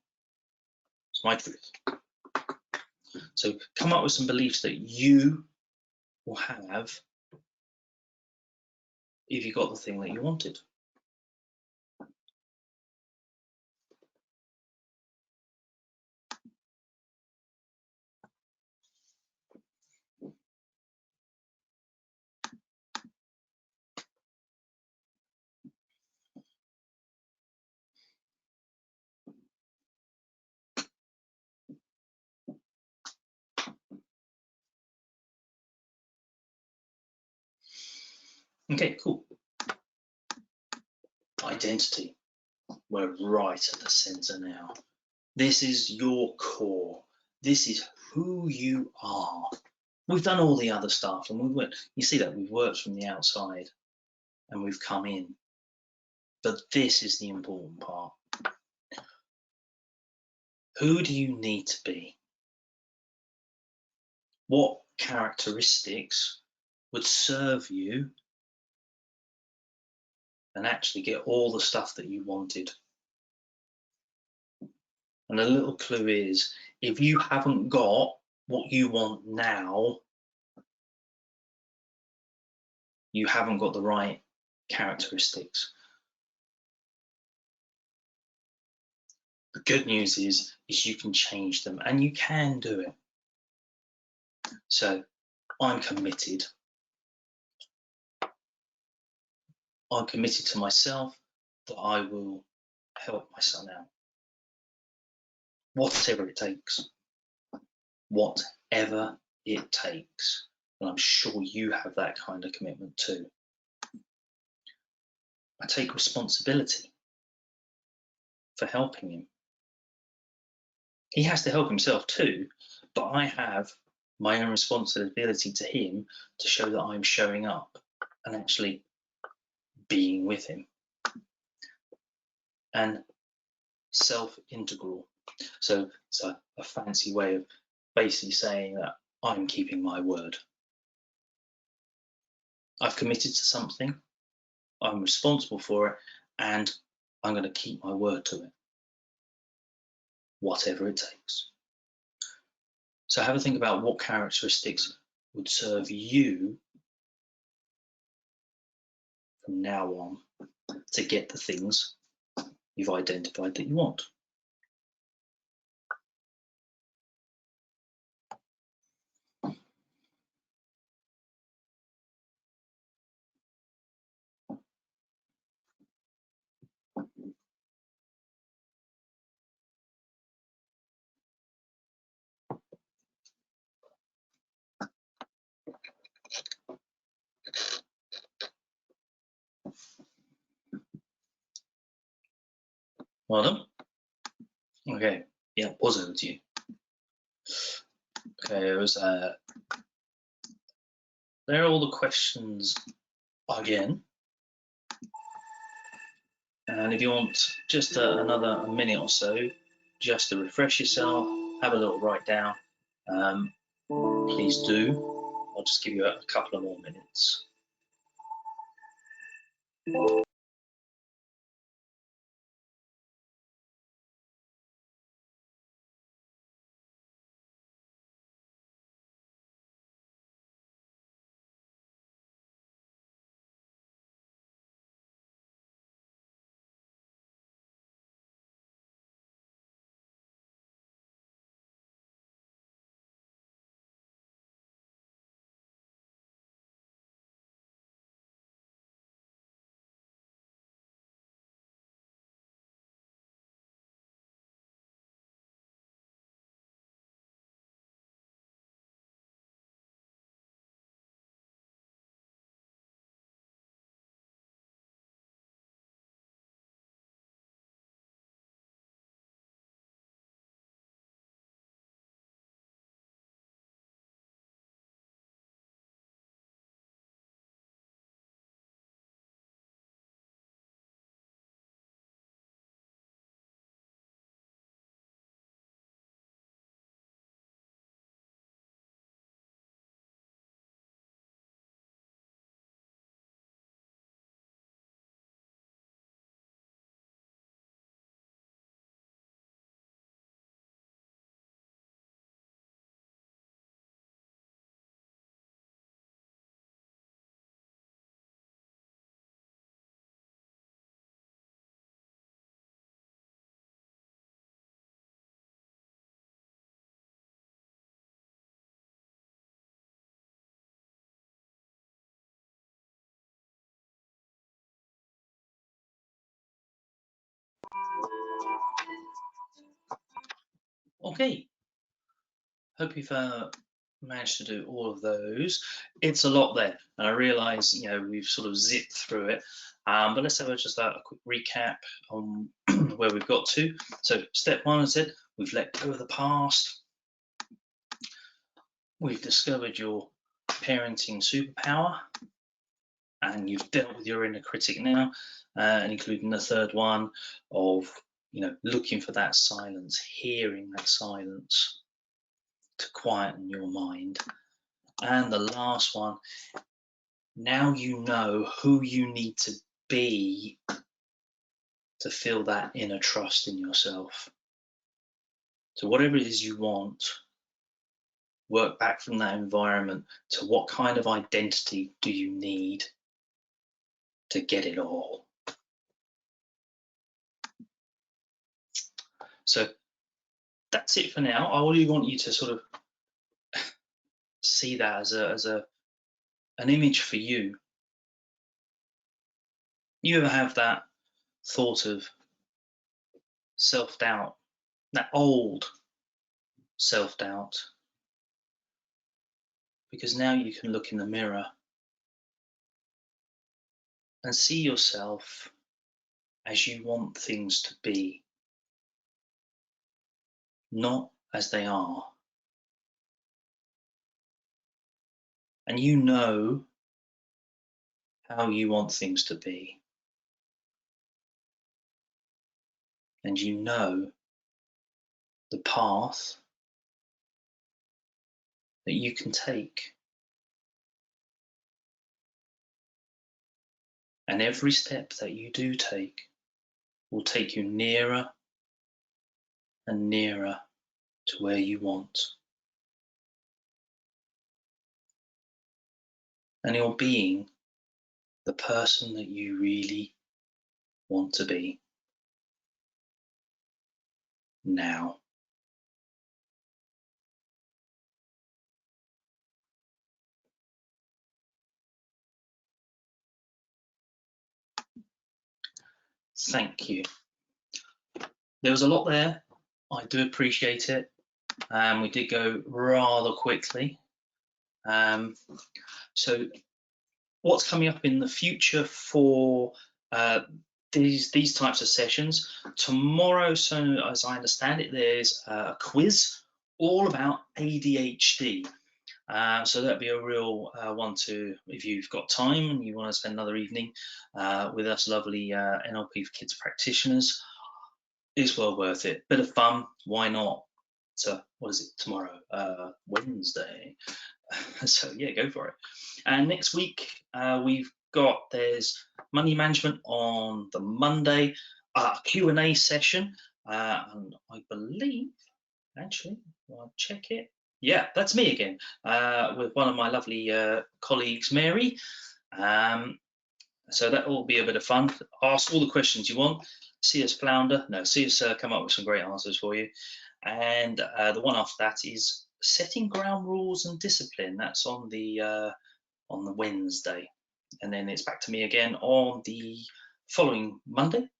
it's my truth. So come up with some beliefs that you will have if you got the thing that you wanted. Okay, cool. Identity. We're right at the center now. This is your core. This is who you are. We've done all the other stuff, and you see that we've worked from the outside and we've come in. But this is the important part. Who do you need to be? What characteristics would serve you and actually get all the stuff that you wanted? And a little clue is, if you haven't got what you want now, you haven't got the right characteristics. The good news is you can change them, and you can do it. So I'm committed. I'm committed to myself that I will help my son out. Whatever it takes. Whatever it takes. And I'm sure you have that kind of commitment too. I take responsibility for helping him. He has to help himself too, but I have my own responsibility to him to show that I'm showing up and actually being with him. And self-integral. So it's a fancy way of basically saying that I'm keeping my word. I've committed to something, I'm responsible for it, and I'm going to keep my word to it, whatever it takes. So have a think about what characteristics would serve you from now on to get the things you've identified that you want. Well done. Okay, yeah, pause over to you. Okay, there are all the questions again. And if you want just another minute or so, just to refresh yourself, have a little write down, please do. I'll just give you a couple of more minutes. Okay, hope you've managed to do all of those. It's a lot there, and I realise we've sort of zipped through it, but let's have just a quick recap on where we've got to. So step one, I said we've let go of the past. we've discovered your parenting superpower, and you've dealt with your inner critic now, and including the third one of, looking for that silence, hearing that silence to quieten your mind. And the last one, now you know who you need to be to feel that inner trust in yourself. So whatever it is you want, work back from that environment to what kind of identity do you need to get it all. So that's it for now. I really want you to sort of see that as an image for you. You ever have that thought of self-doubt, that old self-doubt? Because now you can look in the mirror and see yourself as you want things to be, not as they are. And you know how you want things to be. And you know the path that you can take. And every step that you do take will take you nearer and nearer to where you want. And you're being the person that you really want to be now. Thank you. There was a lot there. I do appreciate it. We did go rather quickly. So what's coming up in the future for these types of sessions? Tomorrow, so as I understand it, there's a quiz all about ADHD. So that'd be a real one to, if you've got time and you want to spend another evening with us lovely NLP for Kids practitioners, it's well worth it. Bit of fun, why not? So what is it tomorrow? Wednesday. So yeah, go for it. And next week there's money management on the Monday, Q&A session, and I believe, actually, I'll check it. Yeah, that's me again, with one of my lovely colleagues, Mary. So that will be a bit of fun. Ask all the questions you want. See us flounder. No, see us come up with some great answers for you. And the one after that is setting ground rules and discipline. That's on the Wednesday. And then it's back to me again on the following Monday.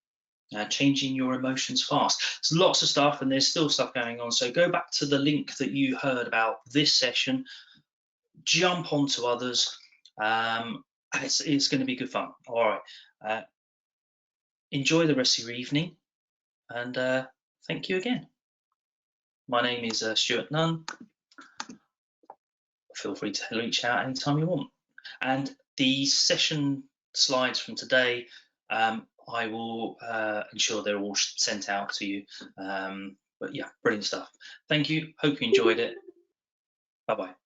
Changing your emotions fast. There's lots of stuff, and there's still stuff going on. So go back to the link that you heard about this session. Jump onto others. It's going to be good fun. All right. Enjoy the rest of your evening, and thank you again. My name is Stuart Nunn. Feel free to reach out anytime you want. And the session slides from today, I will ensure they're all sent out to you. But yeah, brilliant stuff. Thank you. Hope you enjoyed it. Bye-bye.